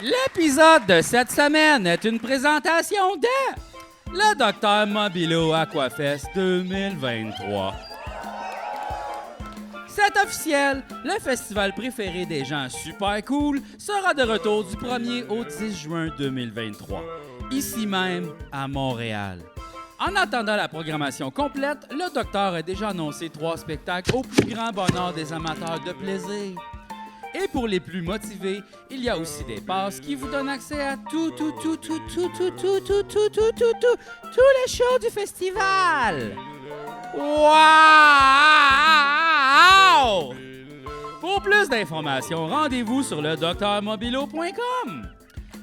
L'épisode de cette semaine est une présentation de le Dr Mobilo Aquafest 2023. C'est officiel, le festival préféré des gens super cool sera de retour du 1er au 10 juin 2023, ici même à Montréal. En attendant la programmation complète, le docteur a déjà annoncé 3 spectacles au plus grand bonheur des amateurs de plaisir. Et pour les plus motivés, il y a aussi des passes qui vous donnent accès à tous les shows du festival. Wow! Pour plus d'informations, rendez-vous sur le drmobilo.com.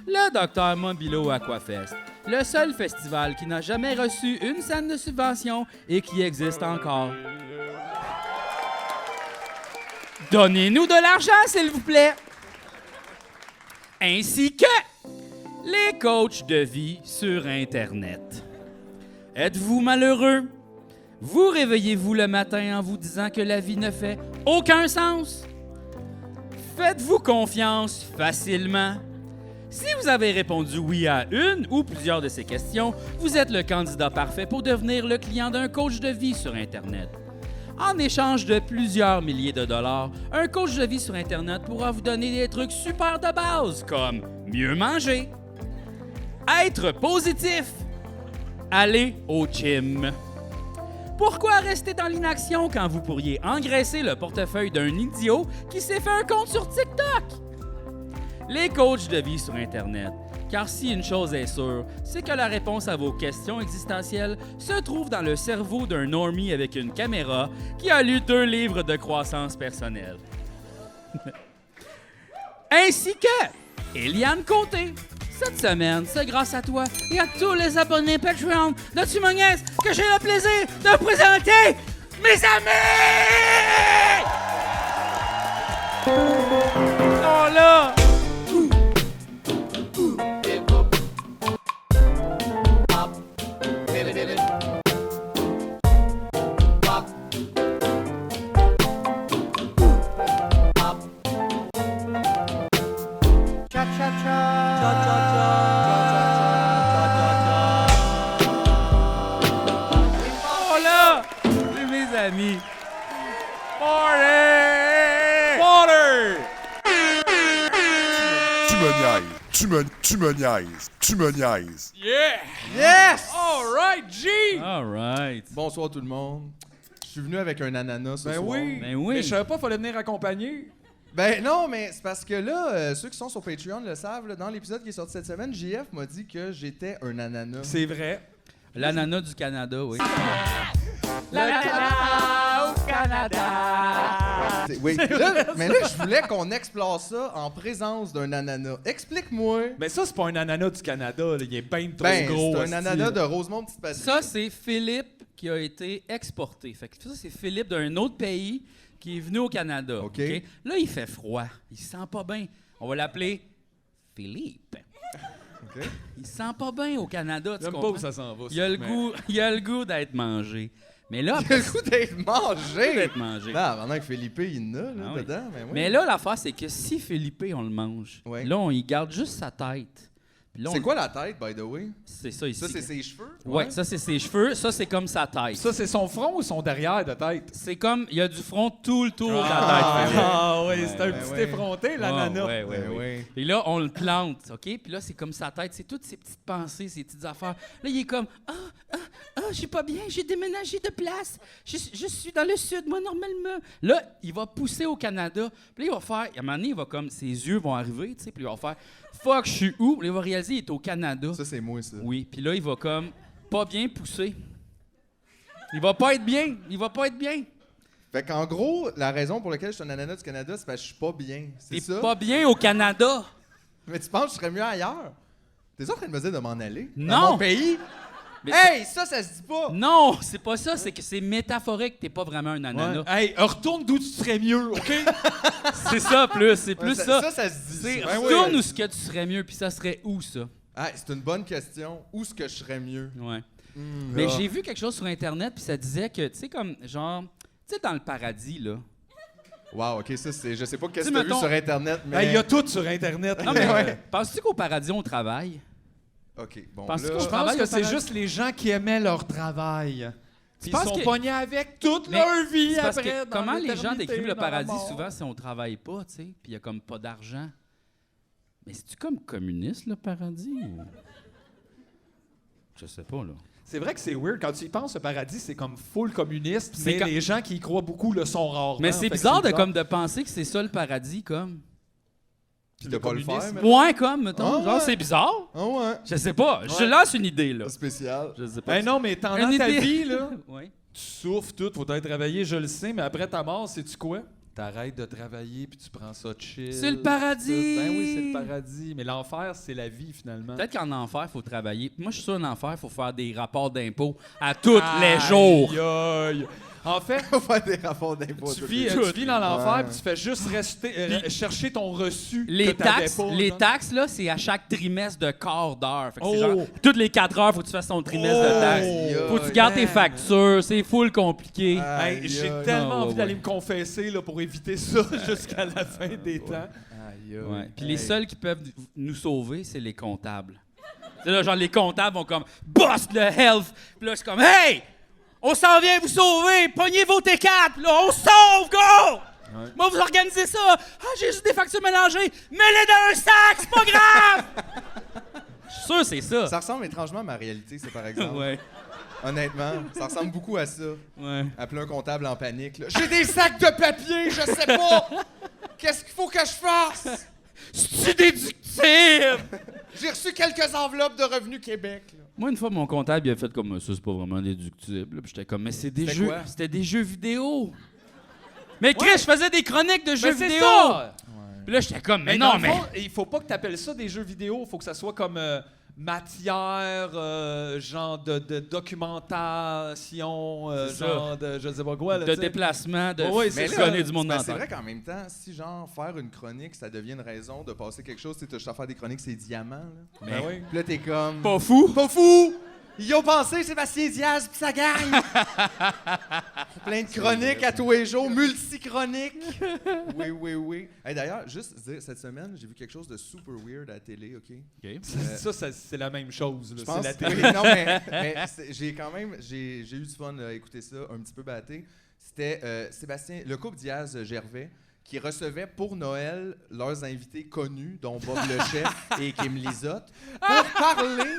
Le Dr Mobilo Aquafest, le seul festival qui n'a jamais reçu une scène de subvention et qui existe encore. Donnez-nous de l'argent, s'il vous plaît. Ainsi que les coachs de vie sur Internet. Êtes-vous malheureux? Vous réveillez-vous le matin en vous disant que la vie ne fait aucun sens? Faites-vous confiance facilement? Si vous avez répondu oui à une ou plusieurs de ces questions, vous êtes le candidat parfait pour devenir le client d'un coach de vie sur Internet. En échange de plusieurs milliers de dollars, un coach de vie sur Internet pourra vous donner des trucs super de base comme mieux manger, être positif, aller au gym. Pourquoi rester dans l'inaction quand vous pourriez engraisser le portefeuille d'un idiot qui s'est fait un compte sur TikTok? Les coachs de vie sur Internet. Car si une chose est sûre, c'est que la réponse à vos questions existentielles se trouve dans le cerveau d'un normie avec une caméra qui a lu 2 livres de croissance personnelle. Ainsi que Eliane Côté. Cette semaine, c'est grâce à toi et à tous les abonnés Patreon de Tu me niaises que j'ai le plaisir de présenter mes amis! Oh là! Oh là! C'est mes amis. Party! Party! Tu me niaises. Yeah! Yes! All right, G! All right. Bonsoir tout le monde. Je suis venu avec un ananas ce Ben soir. oui. Ben oui. Mais je savais pas, fallait venir accompagner. Ben non, mais c'est parce que là, ceux qui sont sur Patreon le savent, là, dans l'épisode qui est sorti cette semaine, JF m'a dit que j'étais un ananas. C'est vrai. L'ananas du Canada, oui. L'ananas au Canada! Oui, là, mais là, je voulais qu'on explore ça en présence d'un ananas. Explique-moi. Mais ça, c'est pas un ananas du Canada, là. Il est bien trop Ben, gros. c'est un hostie. ananas de Rosemont Petite Patrie. Ça, c'est Philippe qui a été exporté. Fait que ça, c'est Philippe d'un autre pays qui est venu au Canada. OK. OK? Là, il fait froid. Il se sent pas bien. On va l'appeler Philippe. OK. Il se sent pas bien au Canada, tu J'aime pas comprends? où ça s'en va. Il a le mais- goût, il a le goût d'être mangé. Mais là, Il a le goût d'être mangé. d'être mangé. Ah, pendant que Philippe, il en a là, Ah oui. dedans. Ben oui. Mais là, l'affaire, c'est que si Philippe, on le mange, Ouais. là, on y garde juste sa tête. Puis là, C'est quoi la tête, by the way? C'est ça ici. Ça, c'est ses cheveux? Ouais, ça, c'est ses cheveux. Ça, c'est comme sa tête. Ça, c'est son front ou son derrière de tête? C'est comme, il y a du front tout le tour de la tête. Philippe. Ah oui, c'est un ben petit ouais. effronté, l'ananas. Ah, ouais, ouais, Ben ouais. oui. Et là, on le plante, OK? Puis là, c'est comme sa tête. C'est toutes ses petites pensées, ses petites affaires. Là, il est comme, je suis pas bien, j'ai déménagé de place. Je suis dans le sud, moi, normalement. Là, il va pousser au Canada. Puis là, il va faire, à un moment donné, il va comme, ses yeux vont arriver, tu sais. Puis il va faire, fuck, je suis où? Puis là, il va réaliser, il est au Canada. Ça, c'est moi, ça. Oui, puis là, il va comme, pas bien pousser. Il va pas être bien. Il va pas être bien. Fait qu'en gros, la raison pour laquelle je suis un ananas du Canada, c'est parce que je suis pas bien. C'est T'es ça? pas bien au Canada. Mais tu penses que je serais mieux ailleurs? T'es en train de me dire de m'en aller? Non. Dans mon pays? Mais Hey, ça se dit pas! Non, c'est pas ça. C'est que c'est métaphorique. T'es pas vraiment un ananas. Hey, retourne d'où tu serais mieux, OK? C'est ça, plus. C'est plus ça. Ça se dit. C'est ça. Ben retourne oui. où ce que tu serais mieux, puis ça serait où, ça? Ah, c'est une bonne question. Où est-ce que je serais mieux? Ouais. Hmm, Mais là. j'ai vu quelque chose sur Internet, puis ça disait que, tu sais, comme, genre, tu sais, dans le paradis, là, Wow, OK, ça, c'est... Je sais pas qu'est-ce Tu que sais, t'as vu mettons- sur Internet, mais... Il y a tout sur Internet. Non, mais penses-tu qu'au paradis, on travaille? OK, bon, Penses-tu là... qu'on Je pense travaille que au c'est paradis? juste les gens qui aimaient leur travail. Puis ils penses sont que- pognés avec toute Mais leur vie c'est parce après. que dans comment les gens l'éternité, décrivent le dans la paradis mort. souvent si on travaille pas, tu sais, puis il y a comme pas d'argent. Mais c'est-tu comme communiste, le paradis? Ou... Je sais pas, là. C'est vrai que c'est weird. Quand tu y penses, le paradis, c'est comme full communiste, C'est mais quand- les gens qui y croient beaucoup le sont rarement. Mais c'est Fait que bizarre de penser que c'est ça le paradis, comme. Puis de pas le faire, mais... Ouais, comme, mettons. Ah, Genre, ouais. c'est bizarre. Ah ouais, Je sais pas. Je Ouais. lance une idée, là. spécial. Je sais pas. Ben non, mais pendant Une ta idée. vie, là, Ouais. tu souffres tout, faut être travailler, je le sais, mais après ta mort, sais-tu quoi? T'arrêtes de travailler puis tu prends ça chill. C'est le paradis! Ben oui, c'est le paradis. Mais l'enfer, c'est la vie, finalement. Peut-être qu'en enfer, il faut travailler. Moi, je suis sûr qu'en enfer, il faut faire des rapports d'impôts à tous les jours. Aïe, aïe. En fait, On va faire des rapports d'impôts. tu tout vis, de suite. tu vis dans l'enfer Ouais. puis tu fais juste chercher ton reçu Les que t'avais taxes, pas, les genre. taxes, là, c'est à chaque trimestre de quart d'heure. Fait que c'est Oh. genre, toutes les 4 heures, faut que tu fasses ton trimestre de taxes. Aïe, Faut que tu aïe. gardes tes factures, c'est full compliqué. Hey, Aïe, j'ai aïe. tellement Ah, ouais, envie d'aller ouais. me confesser là, pour éviter ça jusqu'à la fin des temps. Aïe, aïe. Ouais. Puis les Hey. seuls qui peuvent nous sauver, c'est les comptables. C'est là, genre, les comptables vont comme « Boss le health! » Puis là, c'est comme « Hey! On s'en vient vous sauver! Pognez vos T4! Puis là, on se sauve, go! Moi, vous organisez ça! Ah, j'ai juste des factures mélangées! Mets-les dans un sac! C'est pas grave! » Je suis sûr que c'est ça. Ça ressemble étrangement à ma réalité, ça, par exemple. Ouais, Honnêtement, ça ressemble beaucoup à ça. ouais. Appeler un comptable en panique. Là. J'ai des sacs de papier, je sais pas! Qu'est-ce qu'il faut que je fasse? C'est déductible! J'ai reçu quelques enveloppes de Revenu Québec. Là. Moi, une fois, mon comptable, il a fait comme ça, c'est pas vraiment déductible. Puis j'étais comme, mais c'est des C'était jeux. quoi? C'était des jeux vidéo. Mais Chris, je faisais des chroniques de jeux Ben, c'est vidéo. ça! Puis là, j'étais comme, mais dans non, le mais. fond, il faut pas que tu appelles ça des jeux vidéo, il faut que ça soit comme matière, genre de documentation, C'est ça. genre de je sais pas quoi. Là, De tu sais. déplacement, de Ouais, Mais c'est là, connaître du monde ben, dans c'est la vrai tête. qu'en même temps, si genre faire une chronique, ça devient une raison de passer quelque chose, tu sais, juste à faire des chroniques, c'est diamant. Là. Ben oui. Puis là, t'es comme. Pas fou. Pas fou! Ils ont pensé Sébastien Diaz pis ça gagne! Plein de chroniques à tous les jours, multi-chroniques! Oui, oui, oui. Hey, d'ailleurs, juste dire, cette semaine, j'ai vu quelque chose de super weird à la télé, OK? Ça, c'est la même chose. là. Je C'est pense la oui, télé. non, mais j'ai quand même j'ai eu du fun à écouter ça, un petit peu batté. C'était Sébastien, le couple Diaz-Gervais, qui recevait pour Noël leurs invités connus, dont Bob le Chef et Kim Lizotte, pour parler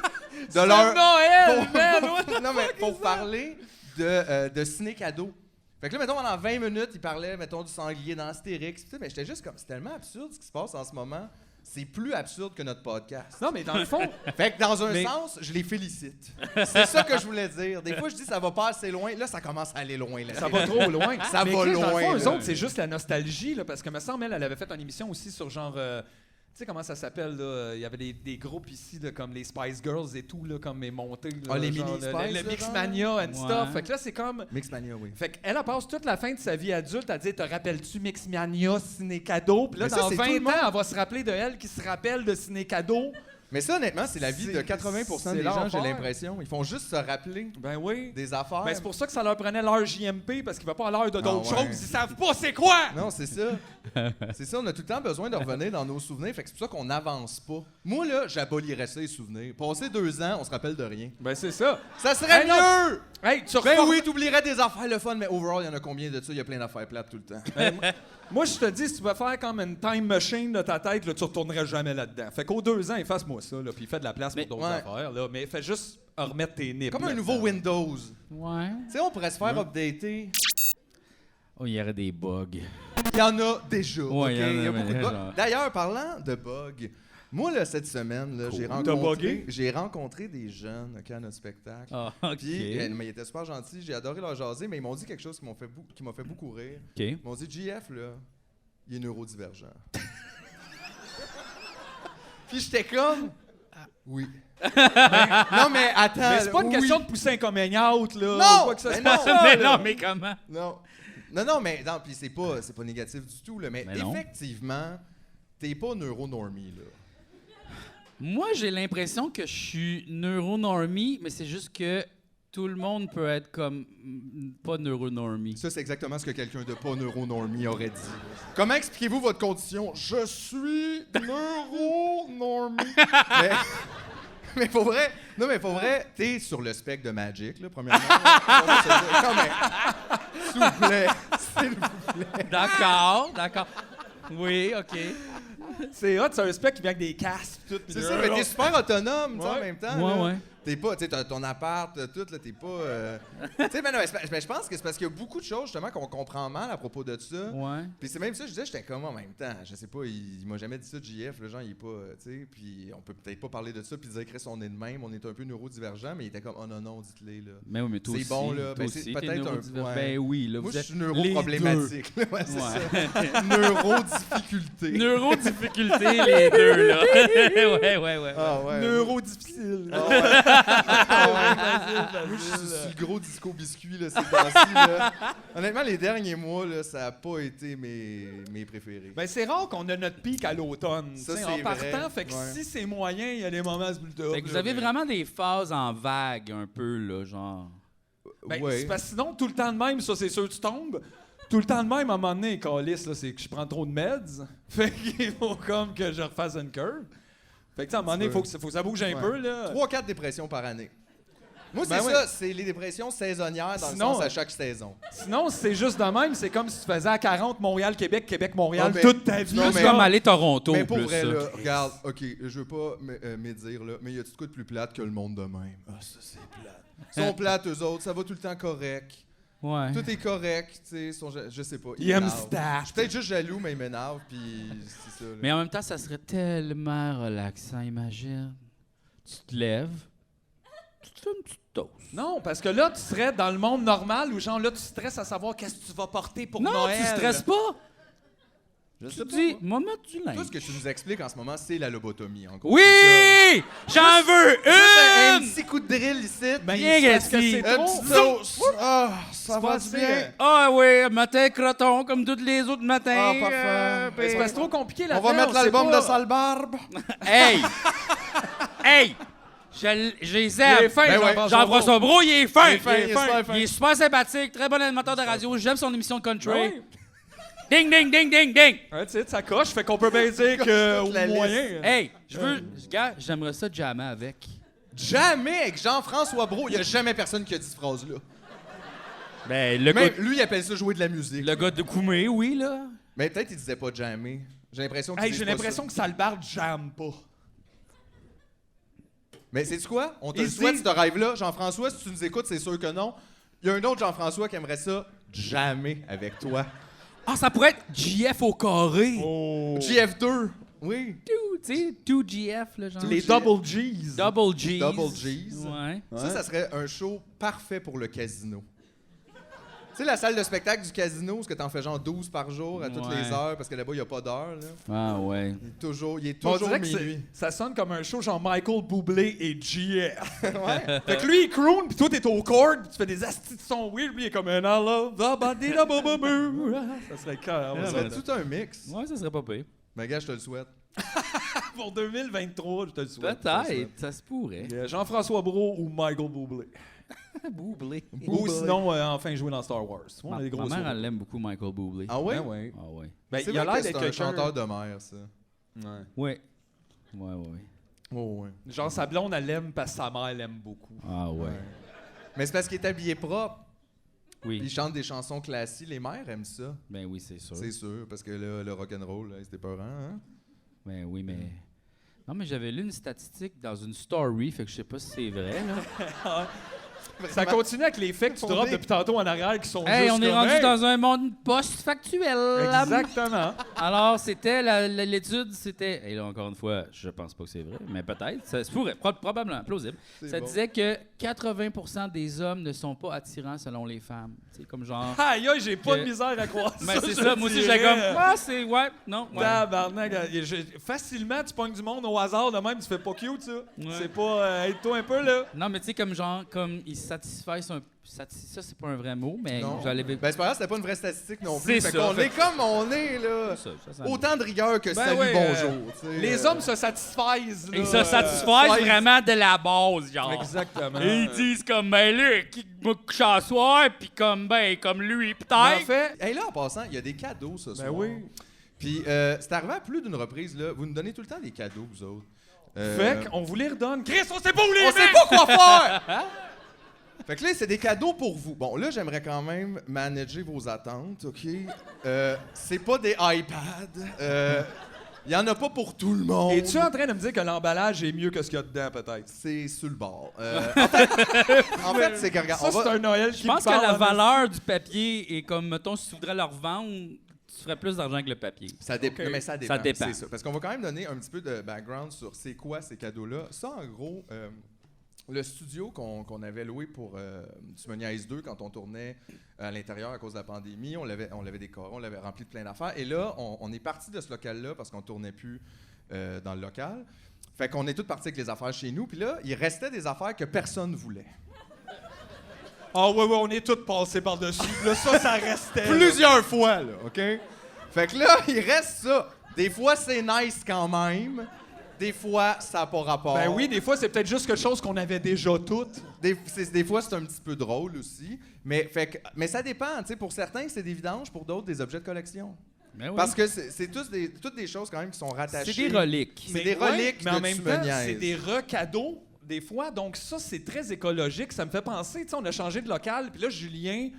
de leur... Noël, pour- man! What the non, mais fuck pour is that? parler de ciné-cadeau. Fait que là, mettons, pendant 20 minutes, il parlait, mettons, du sanglier dans Astérix. Pis tout, mais j'étais juste comme, c'est tellement absurde ce qui se passe en ce moment. C'est plus absurde que notre podcast. Non, mais dans le fond, Fait que dans un Mais- sens, je les félicite. C'est ça que je voulais dire. Des fois, je dis ça va pas assez loin. Là, ça commence à aller loin. Là. ça va trop loin. Ça Mais va Chris, dans le loin, fond, eux là. autres, c'est juste la nostalgie, là, parce que me semble, elle avait fait une émission aussi sur genre. Tu sais comment ça s'appelle, là? Il y avait des groupes ici, là, comme les Spice Girls et tout, là, comme les montées. Là, Ah, les genre, mini le- Spice, Le là, Mixmania and Ouais. stuff. Fait que là, c'est comme. Mixmania, oui. Fait qu'elle elle passe toute la fin de sa vie adulte à dire te rappelles-tu Mixmania, Ciné Cadeau? Puis là, Mais ça, dans c'est 20 tout le ans, monde. elle va se rappeler de elle qui se rappelle de Ciné Cadeau. Mais ça, honnêtement, c'est la vie de 80% c'est des gens, j'ai l'enfer. l'impression. Ils font juste se rappeler Ben oui. des affaires. Ben c'est pour ça que ça leur prenait l'heure JMP parce qu'il va pas à l'heure de d'autres Ah ouais. choses. Ils savent pas c'est quoi! Non, c'est ça. C'est ça, on a tout le temps besoin de revenir dans nos souvenirs. Fait que c'est pour ça qu'on n'avance pas. Moi, là, j'abolirais ça, les souvenirs. Passer 2 ans, on se rappelle de rien. Ben c'est ça. Ça serait Hey, non. mieux! Hey, tu Ben reformes- oui, t'oublierais des affaires le fun, mais overall, il y en a combien de ça? Il y a plein d'affaires plates tout le temps. Moi, je te dis, si tu veux faire comme une time machine de ta tête, là, tu retournerais jamais là-dedans. Fait qu'aux 2 ans, efface-moi ça, là, puis fais de la place Mais- pour d'autres ouais. affaires. Là, mais fais juste remettre tes nips. Comme un là-dedans. nouveau Windows. Ouais. Tu sais, on pourrait se faire updater. Oh, il y aurait des bugs. Il y en a déjà. Ouais, ok? il y en a, Il y a mais beaucoup de bugs. genre- D'ailleurs, parlant de bugs, moi, là, cette semaine, là, T'as bugué? j'ai rencontré des jeunes ok, à notre spectacle. Ah, OK. Puis, mais ils étaient super gentils, j'ai adoré leur jaser, mais ils m'ont dit quelque chose qui m'a fait beaucoup rire. OK. Ils m'ont dit, JF, là, il est neurodivergent. Puis j'étais comme, oui. Non, mais attends. Mais c'est pas une oui. question de pousser un coming out, là. Non! ou quoi que ce Mais soit. non! Ça, mais là. non, mais comment? Non. Non, mais non, puis c'est pas négatif du tout, là, mais Mais non. effectivement, t'es pas neuronormie, là. Moi, j'ai l'impression que je suis neuronormie, mais c'est juste que tout le monde peut être comme pas neuronormie. Ça, c'est exactement ce que quelqu'un de pas neuronormie aurait dit. Comment expliquez-vous votre condition? Je suis neuronormie. mais pour vrai, t'es sur le spectre de Magic, là, premièrement. Quand même. S'il vous plaît. S'il vous plaît. D'accord. Oui, OK. C'est hot, c'est un spec qui vient avec des casques pis tout. C'est ça, mais t'es super autonome, tu sais, en Ouais. même temps. là. Ouais. T'es pas, tu sais, t'as ton appart, tout, là, t'es pas... Tu sais, mais non, mais je pense que c'est parce qu'il y a beaucoup de choses, justement, qu'on comprend mal à propos de ça. Ouais. Puis c'est même ça, je disais, j'étais comme en même temps. Je sais pas, il m'a jamais dit ça, JF, le genre, il est pas, tu sais, puis on peut peut-être pas parler de ça, puis dire, Chris, on est de même, on est un peu neurodivergent, mais il était comme, oh non, dites-les, là. Mais oui, mais toi C'est aussi. bon, là. Toi Ben, c'est aussi, peut-être t'es un- neurodivergent. ouais. Ben oui, là, Moi, vous je êtes suis neuroproblématique. là, ouais, c'est ça. Neurodifficulté. Neurodifficulté, les deux, là. ouais. Ah ouais. Neuro-difficile. Ah ouais. Moi, je suis sur le gros disco biscuit, là, ces temps-ci, là. Honnêtement, les derniers mois, là, ça a pas été mes préférés. Ben, c'est rare qu'on a notre pic à l'automne. Ça, t'sais, c'est en partant, vrai. fait que Ouais. si c'est moyen, il y a des moments ce build-up. Fait que vous là, avez mais- vraiment des phases en vague, un peu, là, genre... Ben, Ouais. c'est parce que sinon, tout le temps de même, ça, c'est sûr que tu tombes. Tout le temps de même, à un moment donné, calice, là, c'est que je prends trop de meds. Fait qu'il faut comme que je refasse une curve. Fait que, tu sais, à un moment donné, il faut que ça bouge un Ouais. peu, là. 3-4 dépressions par année. Moi, c'est Ben ouais. ça, c'est les dépressions saisonnières dans Sinon- le sens à chaque saison. Sinon, si c'est juste de même, c'est comme si tu faisais à 40 Montréal-Québec, Québec-Montréal Ah, ben, toute ta vie. non, C'est mais- comme aller Toronto, mais pour plus vrai, ça. là, regarde, OK, je veux pas me dire, là, mais y a-tu de quoi de plus plate que le monde de même? Ah, ça, c'est plate. Ils sont plates, eux autres, ça va tout le temps correct. Ouais. Tout est correct, tu sais, je sais pas. Ils aiment m'énervent. stat. Je suis peut-être juste jaloux, mais ils m'énervent, puis c'est ça. Là. Mais en même temps, ça serait tellement relaxant, imagine. Tu te lèves, tu te fais une petite toast. Non, parce que là, tu serais dans le monde normal où, genre, là, tu stresses à savoir qu'est-ce que tu vas porter pour Non, Noël. tu stresses pas. Je Tu sais pas, dis, moi. moi, mettre du linge. Tout ce que tu nous expliques en ce moment, c'est la lobotomie, en gros. Oui! J'en veux Un une! petit coup de drill ici. Ben, Bien c'est parce que gâté. c'est Un trop. petit toast. Ah, ça C'est va pas du assez, bien. Ah oui, matin croton, comme tous les autres matins. Ah, parfait. Ben, c'est parce que c'est trop compliqué, là. On va mettre l'album de Sale Barbe. Hey! Hey! Je les Il est aime. fin, Ben ouais. Jean-François Brault, il est fin. Il est fin, il est super fin. Il est super sympathique, très bon animateur de radio. J'aime son émission de country. Ouais. Ding, ding, ding, ding, ding. Ouais, tu sais, ça coche, fait qu'on peut bien dire que au la moyen. Hey, gars, j'aimerais ça jammer avec. Jamais avec Jean-François Brault. Il n'y a jamais personne qui a dit cette phrase-là. Ben, le Même lui, il appelle ça jouer de la musique. gars de Koumé, oui, là. Mais peut-être il disait pas jamais. J'ai l'impression qu'il Hey, disait j'ai pas l'impression ça. que Salbard jamme pas. Mais sais-tu quoi? On te Il le se souhaite, dit- ce rêve-là. Jean-François, si tu nous écoutes, c'est sûr que non. Il y a un autre Jean-François qui aimerait ça jamais avec toi. Ah, ça pourrait être GF au carré. Oh. JF2. Oui. Tu sais, 2GF, là, genre. Les double G's. Double G's. Double G's. Ouais. Ça serait un show parfait pour le casino. Tu sais, la salle de spectacle du casino, est-ce que t'en fais genre 12 par jour à toutes Ouais. les heures, parce que là-bas, il n'y a pas d'heure. Là. Ah, ouais. Il est On toujours dirait que minuit. ça sonne comme un show genre Michael Bublé et GF. Ouais. Fait que lui, il croon, pis toi, t'es au chord, pis tu fais des astis de son weird, lui, il est comme un I love the body, da ba ba boo. Ça serait cœur. Ah, C'est tout un mix. Ouais, ça serait pas pire. Mais gars, je te le souhaite. Pour 2023, je te le souhaite. Peut-être, ça se pourrait. Jean-François Brault ou Michael Bublé. Boublé. Ou sinon, enfin jouer dans Star Wars. On a des gros Ma mère, sourires. elle aime beaucoup Michael Bublé. Ah ouais? Ben ouais. Ah, ouais. Ben, C'est il a vrai l'air que d'être c'est un quelqu'un... chanteur de mer, ça. Ouais. Ouais. Ouais, ouais. Oh, ouais. Genre, sa blonde, elle l'aime parce que sa mère l'aime beaucoup. Ah, ouais. Mais c'est parce qu'il est habillé propre. Oui. Il chante des chansons classiques. Les mères aiment ça. Ben oui, c'est sûr. C'est sûr, parce que là, le rock'n'roll, là, c'était peurant, hein? Ben oui, mais... Non, mais j'avais lu une statistique dans une story, fait que je sais pas si c'est vrai, là. Ça continue avec les faits que tu On drops est- depuis tantôt en arrière qui sont Hey, juste on est comme, rendu hey! dans un monde post-factuel. Exactement. Alors, c'était l'étude, c'était... Et là, encore une fois, je pense pas que c'est vrai, mais peut-être. Ça se pourrait, probablement, plausible. Ça bon. disait que 80% des hommes ne sont pas attirants selon les femmes. C'est comme genre... Aïe, aïe, j'ai pas Que- de misère à croire ça. Mais c'est je ça, moi aussi, dirais. j'ai comme... Ah, c'est... Ouais, non, ouais. Tabarnak. Facilement, tu pognes du monde au hasard de même, tu fais pas cute, ça. C'est pas... Aide-toi un peu, là. Non, mais tu sais, comme genre, comme ils satisfaisent un... Ça, c'est pas un vrai mot, mais Non. j'allais... Ben, c'est pas grave, c'était pas une vraie statistique non plus. C'est Fait ça, qu'on fait- est comme on est, là. Ça Autant de rigueur que Ben salut, ouais, bonjour. tu sais, Les hommes se satisfaisent. Là, Ils se satisfaisent vraiment de la base, genre. Exactement. Et ils disent comme, ben là, qui m'a couché à soir, puis comme, ben, comme lui, Mais peut-être. en fait, Hey, là, en passant, il y a des cadeaux ce soir. ben oui. Puis, c'est arrivé à plus d'une reprise, là. Vous nous donnez tout le temps des cadeaux, vous autres. Fait qu'on vous les redonne. Chris, on sait pas où les On sait mettre! pas quoi faire! Fait que là, c'est des cadeaux pour vous. Bon, là, j'aimerais quand même manager vos attentes, OK? C'est pas des iPads. Il y en a pas pour tout le monde. Es-tu en train de me dire que l'emballage est mieux que ce qu'il y a dedans, peut-être? C'est sur le bord. En fait, c'est que, regarde, Ça, on va... c'est un Noël qui Je pense me que parle la en valeur du papier est comme, mettons, si tu voudrais le revendre, tu ferais plus d'argent que le papier. Ça dépend. Ok. Mais ça dépend. Ça dépend. C'est ça. Parce qu'on va quand même donner un petit peu de background sur c'est quoi ces cadeaux-là. Ça, en gros, le studio qu'on avait loué pour Tu me niaises 2 quand on tournait à l'intérieur à cause de la pandémie, on l'avait décoré, on l'avait rempli de plein d'affaires. Et là, on est parti de ce local-là parce qu'on tournait plus dans le local. Fait qu'on est tous partis avec les affaires chez nous. Puis là, il restait des affaires que personne voulait. Ah ouais, on est tous passés par-dessus. Là, ça restait. là. Plusieurs fois, là, OK? Fait que là, il reste ça. Des fois, c'est nice quand même. Des fois, ça n'a pas rapport. Ben oui, des fois, c'est peut-être juste quelque chose qu'on avait déjà toutes. Des fois, c'est un petit peu drôle aussi. Mais ça dépend. Tu sais, pour certains, c'est des vidanges. Pour d'autres, des objets de collection. Ben oui. Parce que c'est toutes des choses quand même qui sont rattachées. C'est des reliques. C'est des reliques mais en de même Tu me temps, niaises. c'est des recadeaux, des fois. Donc ça, c'est très écologique. Ça me fait penser, tu sais, on a changé de local. Puis là, Julien,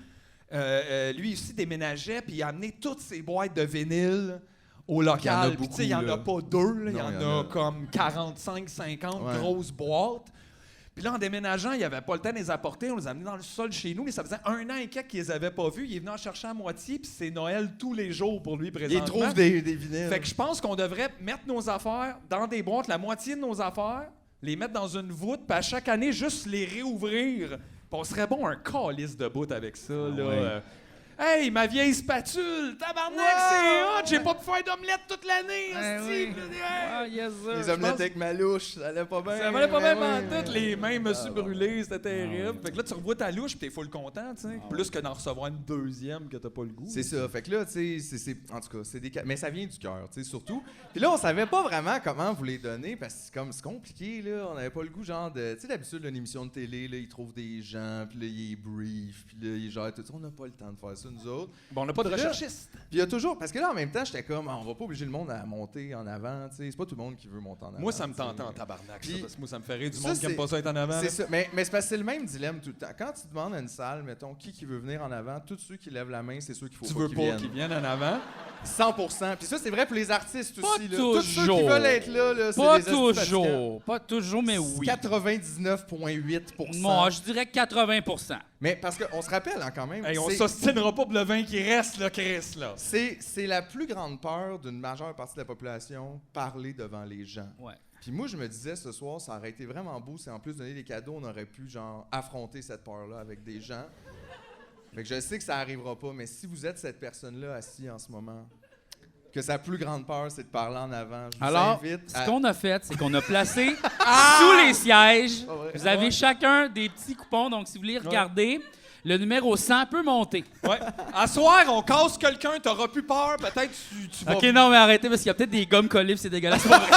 lui aussi, déménageait. Puis il a amené toutes ses boîtes de vinyle au Il y en a local. Puis tu sais, il n'y en beaucoup, a là. pas 2. Là. Il y Non, en a comme 45, 50 Ouais. grosses boîtes. Puis là, en déménageant, il n'avait pas le temps de les apporter. On les a amenés dans le sol chez nous, mais ça faisait 1 an et quelques qu'ils les avaient pas vus. Il est venu en chercher à moitié, puis c'est Noël tous les jours pour lui présentement. Ils trouvent des vinyles. Fait que je pense qu'on devrait mettre nos affaires dans des boîtes, la moitié de nos affaires, les mettre dans une voûte, puis à chaque année, juste les réouvrir. Puis on serait bon un calice de bout avec ça, là. ouais. Hey, ma vieille spatule! Tabarnak, c'est hot! J'ai pas pu faire d'omelette toute l'année, hostie! Ah, yes, sir. Les je omelettes pense- avec ma louche, ça allait pas bien. Ça valait pas même mais en toutes, les mains me suis brûlées, c'était Ah, terrible. Fait que là, tu revois ta louche, puis t'es full content, tu sais. Plus que d'en recevoir une deuxième que t'as pas le goût. C'est ça. Fait que là, tu sais, en tout cas, c'est des mais ça vient du cœur, tu sais, surtout. Puis là, on savait pas vraiment comment vous les donner parce que c'est compliqué, là. On avait pas le goût, genre, de. Tu sais, d'habitude, une émission de télé, là, ils trouvent des gens, puis là, ils brief, puis là, ils gèrent tout ça. On n'a pas le temps de faire ça, nous autres. Bon, on n'a pas de Là, recherchiste. Puis il y a toujours. Parce que là, en même temps, j'étais comme, on va pas obliger le monde à monter en avant, tu sais. C'est pas tout le monde qui veut monter en avant. Moi, ça me tu sais. tentait en tabarnak, ça, Puis- parce que moi, ça me fait rire du Ça, monde qui aime c'est- pas ça être en avant. C'est là. ça. Mais c'est parce que c'est le même dilemme tout le temps. Quand tu demandes à une salle, mettons, qui veut venir en avant, tous ceux qui lèvent la main, c'est ceux qu'il faut Tu pas veux qu'ils pas viennent. qu'ils viennent en avant? 100%. Puis ça, c'est vrai pour les artistes Pas aussi. Là. Tous ceux qui toujours. veulent être là, c'est Pas des estis fatigants. toujours. Pas toujours, mais oui. 99,8%. Moi, je dirais 80 Mais parce qu'on se rappelle hein, quand même, Hey, on c'est- s'ostinera pas pour le vin qui reste, là, Chris, là. c'est la plus grande peur d'une majeure partie de la population, parler devant les gens. Ouais. Puis moi, je me disais ce soir, ça aurait été vraiment beau si en plus de donner des cadeaux, on aurait pu genre affronter cette peur-là avec des gens. Fait que je sais que ça arrivera pas, mais si vous êtes cette personne-là assis en ce moment, que sa plus grande peur, c'est de parler en avant, je vous Alors, invite ce à... qu'on a fait, c'est qu'on a placé sous les sièges, Ah ouais. vous avez chacun des petits coupons, donc si vous voulez regarder, le numéro 100 peut monter. Ouais. À soir, on casse quelqu'un, t'auras plus peur, peut-être tu vas... OK, non, mais arrêtez, parce qu'il y a peut-être des gommes collées, puis c'est dégueulasse. C'est pas vrai.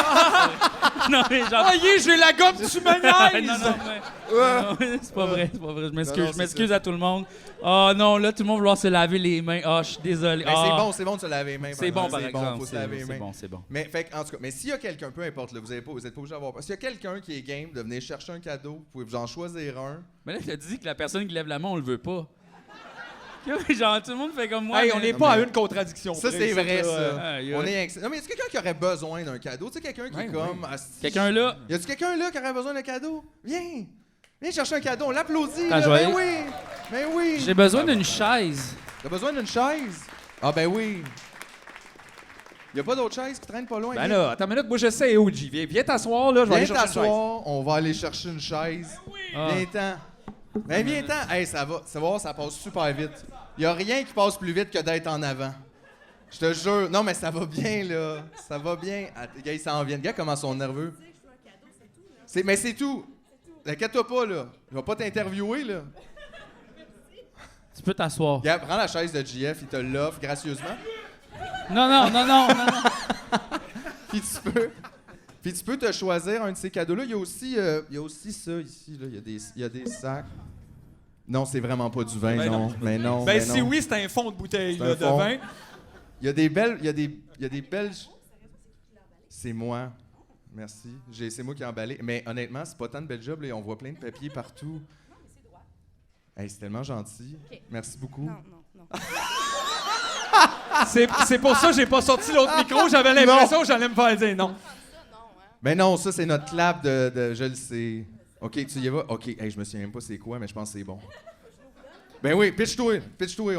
Non, mais genre... Ah, yeah, j'ai la gomme, tu me niaises! Non, non, mais... non, c'est pas vrai, c'est pas vrai. Je Non, m'excuse, non, je m'excuse à tout le monde. Oh non, là, tout le monde va vouloir se laver les mains. Oh, je suis désolé. Mais Ah, c'est bon de se laver les mains. c'est bon, par C'est exemple. faut se laver les mains. C'est bon, c'est bon. Mais fait, en tout cas, mais s'il y a quelqu'un, peu importe, là, vous êtes pas obligé d'avoir peur. S'il y a quelqu'un qui est game de venir chercher un cadeau, vous pouvez vous en choisir un. Mais là, tu as dit que la personne qui lève la main, on le veut pas. Genre, tout le monde fait comme moi. Hey, on mais- n'est Non, pas à mais- une contradiction. Ça, près, c'est vrai, là. ça. Aïe, On aïe. est non, mais est-ce quelqu'un qui aurait besoin d'un cadeau? Tu sais, quelqu'un qui Ouais, est comme. asti- Quelqu'un là, Y a-tu quelqu'un là qui aurait besoin d'un cadeau? Viens! Viens chercher un cadeau, on l'applaudit! Ah, là. je vais Ben aller. oui! Ben oui! j'ai besoin d'une chaise. T'as besoin d'une chaise? Ah, ben oui! Y a pas d'autre chaise qui traîne pas loin? Ben Viens. là, attends une minute, moi je sais où, J. Viens t'asseoir, là, je vais aller Viens chercher une chaise. t'asseoir, on va aller chercher une chaise. Ah. Viens-t'en. Ben viens-t'en. Hey, ça va, ça passe super vite. Y a rien qui passe plus vite que d'être en avant. Je te jure. Non, mais ça va bien, là. Ça va bien. Ah, les gars, ils s'en viennent. Les gars, comment ils sont nerveux? Mais c'est tout. Inquiète-toi pas, là. Je vais pas t'interviewer, là. Tu peux t'asseoir. Regarde, prends la chaise de JF, il te l'offre gracieusement. Non. Puis tu peux te choisir un de ces cadeaux-là. Il y a aussi ça ici, là. Il y a des sacs. Non, c'est vraiment pas du vin, Ben non. non. Mais non. Ben mais si non. oui, c'est un fond de bouteille C'est un là, de fond. vin. Il y a des belles. Il y a des belles. C'est moi. Merci. C'est moi qui ai emballé. Mais honnêtement, c'est pas tant de bel job, là. On voit plein de papiers partout. Hey, c'est tellement gentil. Ok. Merci beaucoup. Non. C'est pour ça que j'ai pas sorti l'autre micro. J'avais l'impression que j'allais me faire dire non. Ben non, ça, c'est notre clap de je le sais. OK, tu y vas? OK, hey, je me souviens même pas c'est quoi, mais je pense que c'est bon. Ben oui, pitch-toi,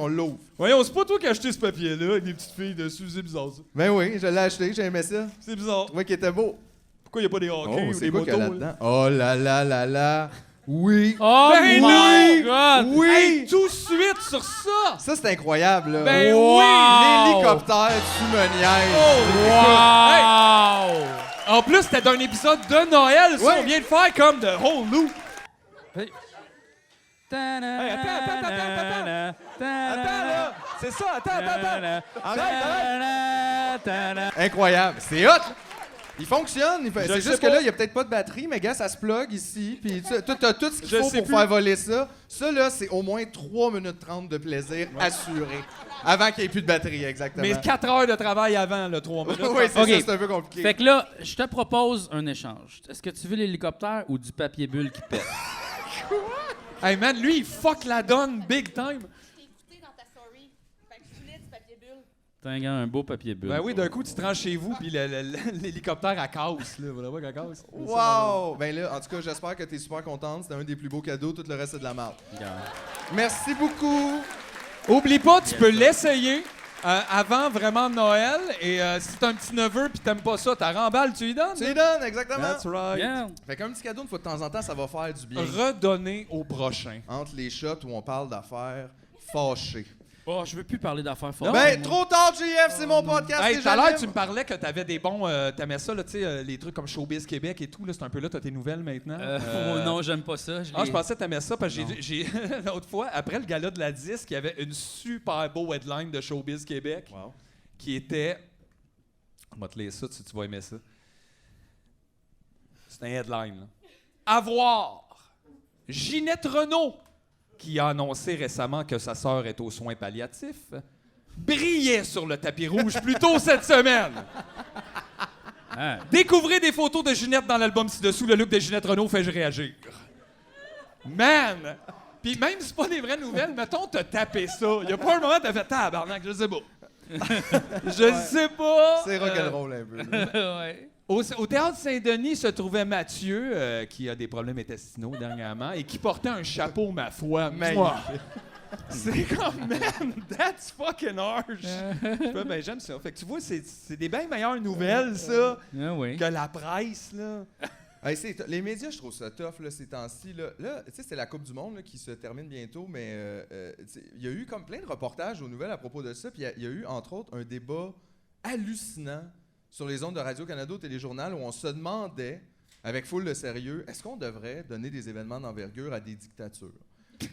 on l'ouvre. Voyons, c'est pas toi qui as acheté ce papier-là avec des petites filles dessus. C'est bizarre, ça. Ben oui, je l'ai acheté, j'ai aimé ça. C'est bizarre. Je trouvais qu'il était beau. Pourquoi il n'y a pas des hockey Oh, ou c'est des quoi motos? qu'il y a là-dedans? Oh là là là là. Oui. Oh Ben my non! God! Oui. Hey, tout de suite sur ça! Ça, c'est incroyable, là. Ben Wow! oui! L'hélicoptère, tu me niaises. Oh! Wow! Hey, en plus, c'était d'un épisode de Noël, ça. Ouais. On vient de faire comme de Hulu. Attends, Attends, là! C'est ça, attends! Arrête! Incroyable. C'est hot, là. Il fonctionne. Je C'est sais juste que pas. là, il n'y a peut-être pas de batterie, mais gars, ça se plug ici. Puis tu as tout ce qu'il Je faut sais pour plus. faire voler ça. Ça, là, c'est au moins 3 minutes 30 de plaisir assuré. Avant qu'il n'y ait plus de batterie, exactement. Mais 4 heures de travail avant, le 3 minutes. oui, c'est Ok. ça, c'est un peu compliqué. Fait que là, je te propose un échange. Est-ce que tu veux l'hélicoptère ou du papier bulle qui pète? Hey man, lui, il fuck la donne big time. Je t'ai écouté dans ta story. Fait que je voulais du papier bulle. T'as un beau papier bulle. Ben oui, d'un coup, tu te rends chez vous, puis l'hélicoptère, à casse, là. Voilà, qu'elle casse. Wow! Ben là, en tout cas, j'espère que tu es super contente. C'était un des plus beaux cadeaux. Tout le reste, c'est de la merde. Regarde. Merci beaucoup. Oublie pas, tu peux l'essayer avant vraiment Noël. Et si t'as un petit neveu puis t'aimes pas ça, t'as remballe, tu lui donnes. Tu les donnes, exactement. That's right. Regarde. Fait qu'un petit cadeau, une fois de temps en temps, ça va faire du bien. Redonner au prochain. Entre les shots où on parle d'affaires fâchées. Oh, je veux plus parler d'affaires fortes. Ben, trop tard, JF, c'est mon podcast. Hey, et tout à l'heure, j'anime. tu me parlais que t'avais des bons. T'aimais ça, là, tu sais, les trucs comme Showbiz Québec et tout. Là, c'est un peu là, t'as tes nouvelles maintenant. Oh non, j'aime pas ça. Ah, je pensais que t'aimais ça parce que j'ai l'autre fois, après le gala de la disque, il y avait une super beau headline de Showbiz Québec Wow. qui était. On va te lire ça, tu vas aimer ça. C'est un headline. Là. À voir, Ginette Renault, qui a annoncé récemment que sa sœur est aux soins palliatifs, brillait sur le tapis rouge plus tôt cette semaine. Ah. Découvrez des photos de Ginette dans l'album ci-dessous. Le look de Ginette Renault fait réagir. Man! Puis même si c'est pas des vraies nouvelles, mettons, t'as tapé ça. Y a pas un moment t'as fait tabarnak, je sais pas. Je sais pas. C'est rock'n'roll un peu. Ouais. Au Théâtre Saint-Denis se trouvait Mathieu, qui a des problèmes intestinaux dernièrement, et qui portait un chapeau, ma foi. Magnifique. Moi. C'est comme, man, that's fucking harsh. Je fais, ben, j'aime ça. Fait que tu vois, c'est des bien meilleures nouvelles, ça, Ah oui. que la presse, là. Hey, les médias, je trouve ça tough là, ces temps-ci. Là, tu sais, c'est la Coupe du Monde là, qui se termine bientôt, mais il y a eu comme plein de reportages aux nouvelles à propos de ça. Puis il y a eu, entre autres, un débat hallucinant sur les ondes de Radio-Canada au téléjournal où on se demandait, avec full de sérieux, est-ce qu'on devrait donner des événements d'envergure à des dictatures?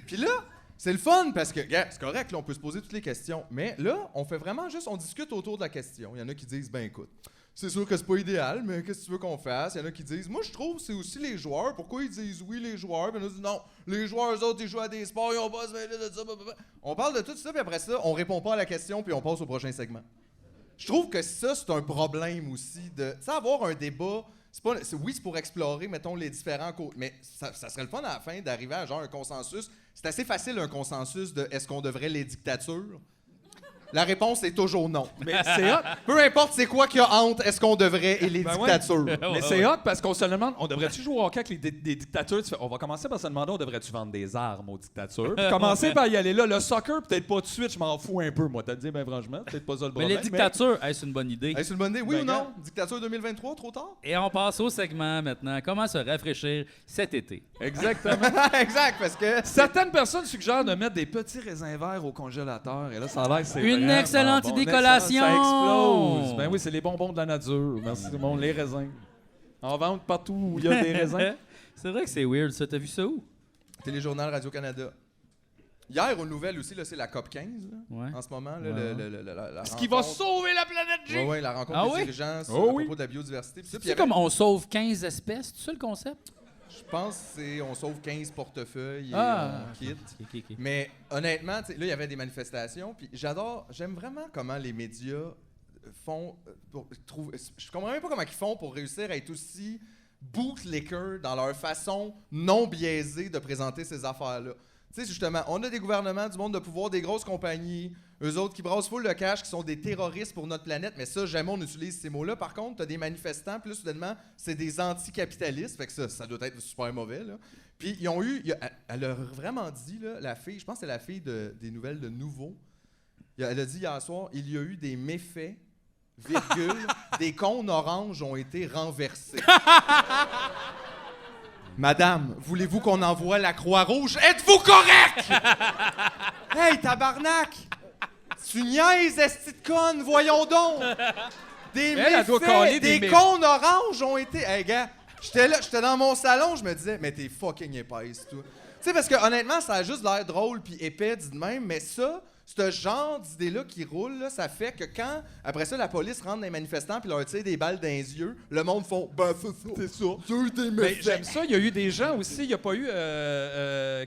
Puis là, c'est le fun parce que, gars, c'est correct, là, on peut se poser toutes les questions. Mais là, on fait vraiment juste, on discute autour de la question. Il y en a qui disent, ben écoute, c'est sûr que c'est pas idéal, mais qu'est-ce que tu veux qu'on fasse? Il y en a qui disent, moi je trouve que c'est aussi les joueurs. Pourquoi ils disent oui, les joueurs? Puis on dit non, les joueurs, eux autres, ils jouent à des sports, ils ont pas se mêler de ça. Blablabla. On parle de tout ça, puis après ça, on répond pas à la question, puis on passe au prochain segment. Je trouve que ça, c'est un problème aussi de. Tu sais, avoir un débat, oui, c'est pour explorer, mettons, les différents côtés. Mais ça serait le fun à la fin d'arriver à genre un consensus. C'est assez facile, un consensus de est-ce qu'on devrait les dictatures? La réponse est toujours non. Mais c'est hot. Peu importe c'est quoi qu'il y a entre est-ce qu'on devrait et les Ben ouais. dictatures. Mais c'est hot parce qu'on se demande, on devrait-tu jouer au hockey avec des dictatures? On va commencer par se demander, on devrait-tu vendre des armes aux dictatures? Puis commencer par y aller là. Le soccer, peut-être pas tout de suite, je m'en fous un peu, moi. T'as dit, ben franchement, peut-être pas ça le Mais problème. les dictatures, c'est une bonne idée. Hey, c'est une bonne idée, oui Ben, ou non? Dictature 2023, trop tard? Et on passe au segment maintenant. Comment se rafraîchir cet été? Exactement. Exact, parce que. Certaines personnes suggèrent de mettre des petits raisins verts au congélateur. Et là, ça a l'air que c'est Une vraiment excellente bon. idée Excellent, collation. Ça explose. Ben oui, c'est les bonbons de la nature. Merci tout le monde. Les raisins. En vente partout où il y a des raisins. C'est vrai que c'est weird, ça. T'as vu ça où? Téléjournal Radio-Canada. Hier, aux nouvelles aussi, là, c'est la COP 15, là, Ouais. en ce moment. Là, la Ce qui va rencontre. sauver la planète G! Ouais, la rencontre Ah des oui? dirigeants à Oh oui. propos de la biodiversité. Puis ça, puis il y C'est avait- comme on sauve 15 espèces, c'est ça le concept? Je pense que c'est on sauve 15 portefeuilles et Ah. on quitte. Ok. Mais honnêtement, tu sais, là, il y avait des manifestations, puis j'aime vraiment comment les médias font. Je comprends même pas comment ils font pour réussir à être aussi bootlicker dans leur façon non biaisée de présenter ces affaires-là. Tu sais, justement, on a des gouvernements, du monde de pouvoir, des grosses compagnies, eux autres qui brassent full le cash, qui sont des terroristes pour notre planète, mais ça, jamais on utilise ces mots-là. Par contre, t'as des manifestants, puis là, soudainement, c'est des anticapitalistes, fait que ça doit être super mauvais, là. Puis ils ont eu, elle a vraiment dit, là, la fille, je pense que c'est la fille des nouvelles de Nouveau, elle a dit hier soir, il y a eu des méfaits, virgule, des cônes oranges ont été renversés. Madame, voulez-vous qu'on envoie la Croix-Rouge? Êtes-vous correct? Hey, tabarnak! Tu niaises, esti de conne, voyons donc! Des Elle doit méfaits, caler des des méfaits. cônes oranges ont été... Hey, gars, j'étais dans mon salon, je me disais, mais t'es fucking épaisse, toi. Tu sais, parce que honnêtement, ça a juste l'air drôle puis épais dit de même, mais ça, ce genre d'idée-là qui roule, là, ça fait que quand, après ça, la police rentre dans les manifestants puis leur tire des balles dans les yeux, le monde font « Ben, c'est ça, c'est des Mais méfaits. j'aime ça. Il y a eu des gens aussi. Il n'y a pas eu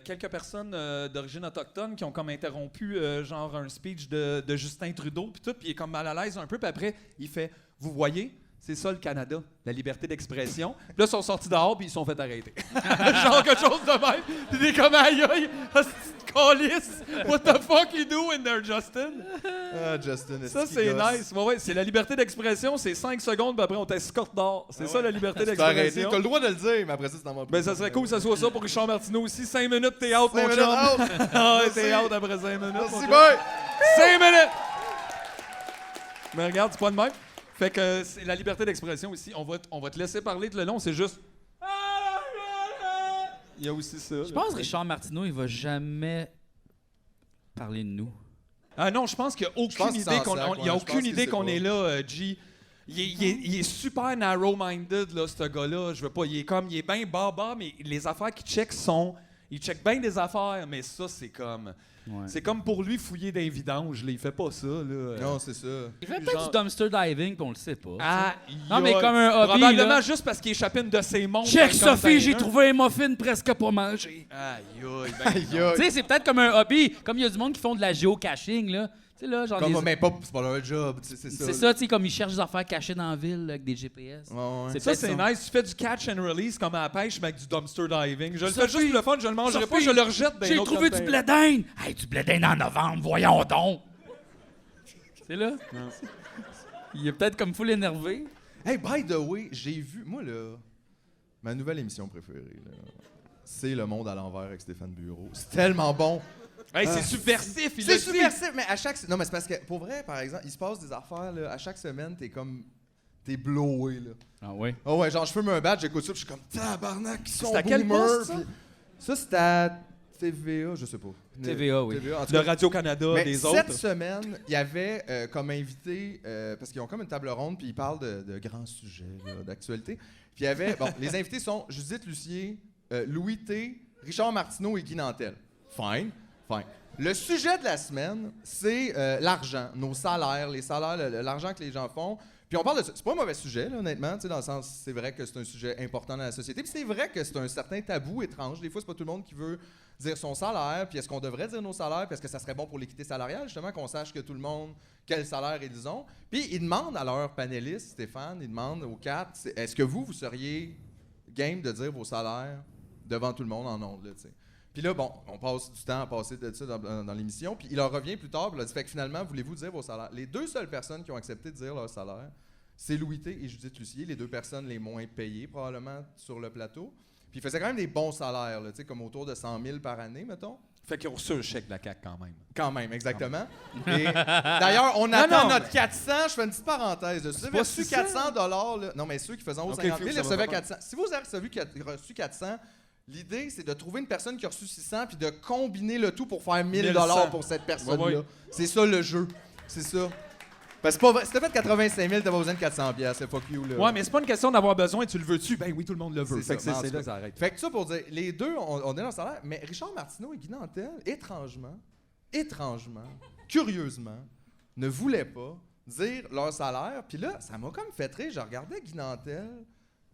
quelques personnes d'origine autochtone qui ont comme interrompu genre un speech de Justin Trudeau puis tout. Puis il est comme mal à l'aise un peu. Puis après, il fait « Vous voyez, c'est ça le Canada, la liberté d'expression. » Puis là, ils sont sortis dehors puis ils se sont fait arrêter. Genre quelque chose de même. Puis t'es comme « Aïe, aïe, hostie de calice. What the fuck you doing there, Justin? » Ah, Justin, Ça, est-ce c'est qu'il gosse? nice. Ouais, c'est la liberté d'expression. C'est 5 secondes, puis après, on t'escorte dehors. C'est ça, la liberté Tu t'as arrêté. d'expression. T'as le droit de le dire, mais après ça, c'est dans mon Ben, ça serait cool que ça soit ça pour Richard Martineau aussi. 5 minutes, t'es out, 5 mon minutes chum. out. Ah ouais, t'es Merci. out après 5 minutes. Merci, mon chum. bye! 5 minutes! Mais regarde, c'est pas de même. Fait que c'est la liberté d'expression aussi. On va te laisser parler tout le long, c'est juste. Il y a aussi ça. Je pense que Richard Martineau, il va jamais parler de nous. Ah non, je pense qu'il n'y a Je pense aucune qu'il idée s'en qu'on sac, ouais, il y a je pense aucune qu'il idée sait qu'on pas. est là, G. Il est super narrow-minded, là, ce gars-là. Je veux pas. Il est bien baba, mais les affaires qu'il check sont. Il check bien des affaires, mais ça, c'est comme. Ouais. C'est comme pour lui fouiller dans les vidanges, là. Il fait pas ça, là. Non, c'est ça. Il fait peut-être genre- du dumpster diving, puis on le sait pas. Ah, Non, mais comme un hobby, probablement là. juste parce qu'il échappe une de ses montres. Check, dans le Sophie, j'ai container. trouvé un muffin presque pas mangé. Aïe, aïe, ben Aïe, non. aïe. Tu sais, c'est peut-être comme un hobby, comme il y a du monde qui font de la géocaching, là. Tu sais, là, genre Comme, des- mais pas, c'est pas leur job, tu sais, c'est ça. C'est ça, tu sais, comme ils cherchent des affaires cachées dans la ville, là, avec des GPS. Ouais, ouais. Ça, peut-être c'est son- nice. Tu fais du catch and release comme à la pêche, mais avec du dumpster diving. Je le fais Sophie, juste pour le fun, je le mangerai pas, Sophie, je le rejette dans J'ai un autre trouvé du container. blé d'Inde! Hey, du blé d'Inde en novembre, voyons donc! C'est là? Il est peut-être comme full énervé. Hey, by the way, j'ai vu, moi, là, ma nouvelle émission préférée, là, c'est Le Monde à l'envers avec Stéphane Bureau. C'est tellement bon. Hey, c'est subversif, il C'est l'a dit. subversif, mais à chaque... Non, mais c'est parce que, pour vrai, par exemple, il se passe des affaires, là, à chaque semaine, t'es blowé, là. Ah ouais? Oh ouais, genre, je fume un badge, j'écoute ça, puis je suis comme, tabarnak, ils sont C'est à quel boomers. poste, ça? Puis- Ça, c'est à TVA, je sais pas. TVA, oui. TVA, en tout De cas. Radio-Canada, Mais des cette autres. semaine, il y avait comme invité, parce qu'ils ont comme une table ronde, puis ils parlent de grands sujets là, d'actualité. Puis il y avait, bon, les invités sont Judith Lucier, Louis T, Richard Martineau et Guy Nantel. Fine. Le sujet de la semaine, c'est l'argent, nos salaires, les salaires, l'argent que les gens font. Puis on parle de ça. C'est pas un mauvais sujet, là, honnêtement, tu sais, dans le sens, c'est vrai que c'est un sujet important dans la société. Puis c'est vrai que c'est un certain tabou étrange. Des fois, c'est pas tout le monde qui veut dire son salaire. Puis est-ce qu'on devrait dire nos salaires? Puis est-ce que ça serait bon pour l'équité salariale, justement, qu'on sache que tout le monde, quel salaire ils ont? Puis ils demandent à leurs panélistes, Stéphane, ils demandent aux quatre, est-ce que vous seriez game de dire vos salaires devant tout le monde en ondes, là, tu sais? Puis là, bon, on passe du temps à passer de ça dans l'émission. Puis il leur revient plus tard, puis il a dit, fait que finalement, voulez-vous dire vos salaires? Les deux seules personnes qui ont accepté de dire leur salaire, c'est Louis T et Judith Lucier, les deux personnes les moins payées, probablement, sur le plateau. Puis ils faisaient quand même des bons salaires, là, tu sais, comme autour de 100 000 par année, mettons. Fait qu'ils ont reçu un chèque de la CAQ quand même. Quand même, exactement. Et d'ailleurs, on attend notre 400. Je fais une petite parenthèse. Si vous avez pas reçu 600? 400 $, non, mais ceux qui faisaient en haut de Ok, 50 000, ça ils va recevaient pas. 400. Si vous avez reçu 400, l'idée, c'est de trouver une personne qui a reçu 600 puis de combiner le tout pour faire 1 000 1100 pour cette personne-là. Ouais, ouais. C'est ça le jeu. C'est ça. Parce que c'est pas vrai. Si t'as fait 85 000, t'as pas besoin de 400 piastres. C'est fuck you, là. Ouais, mais c'est pas une question d'avoir besoin, tu le veux-tu? Ben oui, tout le monde le veut. C'est Fait que ça, c'est en là, tout ça arrête. Fait que ça pour dire, les deux, on est dans le salaire, mais Richard Martineau et Guy Nantel, étrangement, curieusement, ne voulaient pas dire leur salaire. Puis là, ça m'a comme fait rire. Je regardais Guy Nantel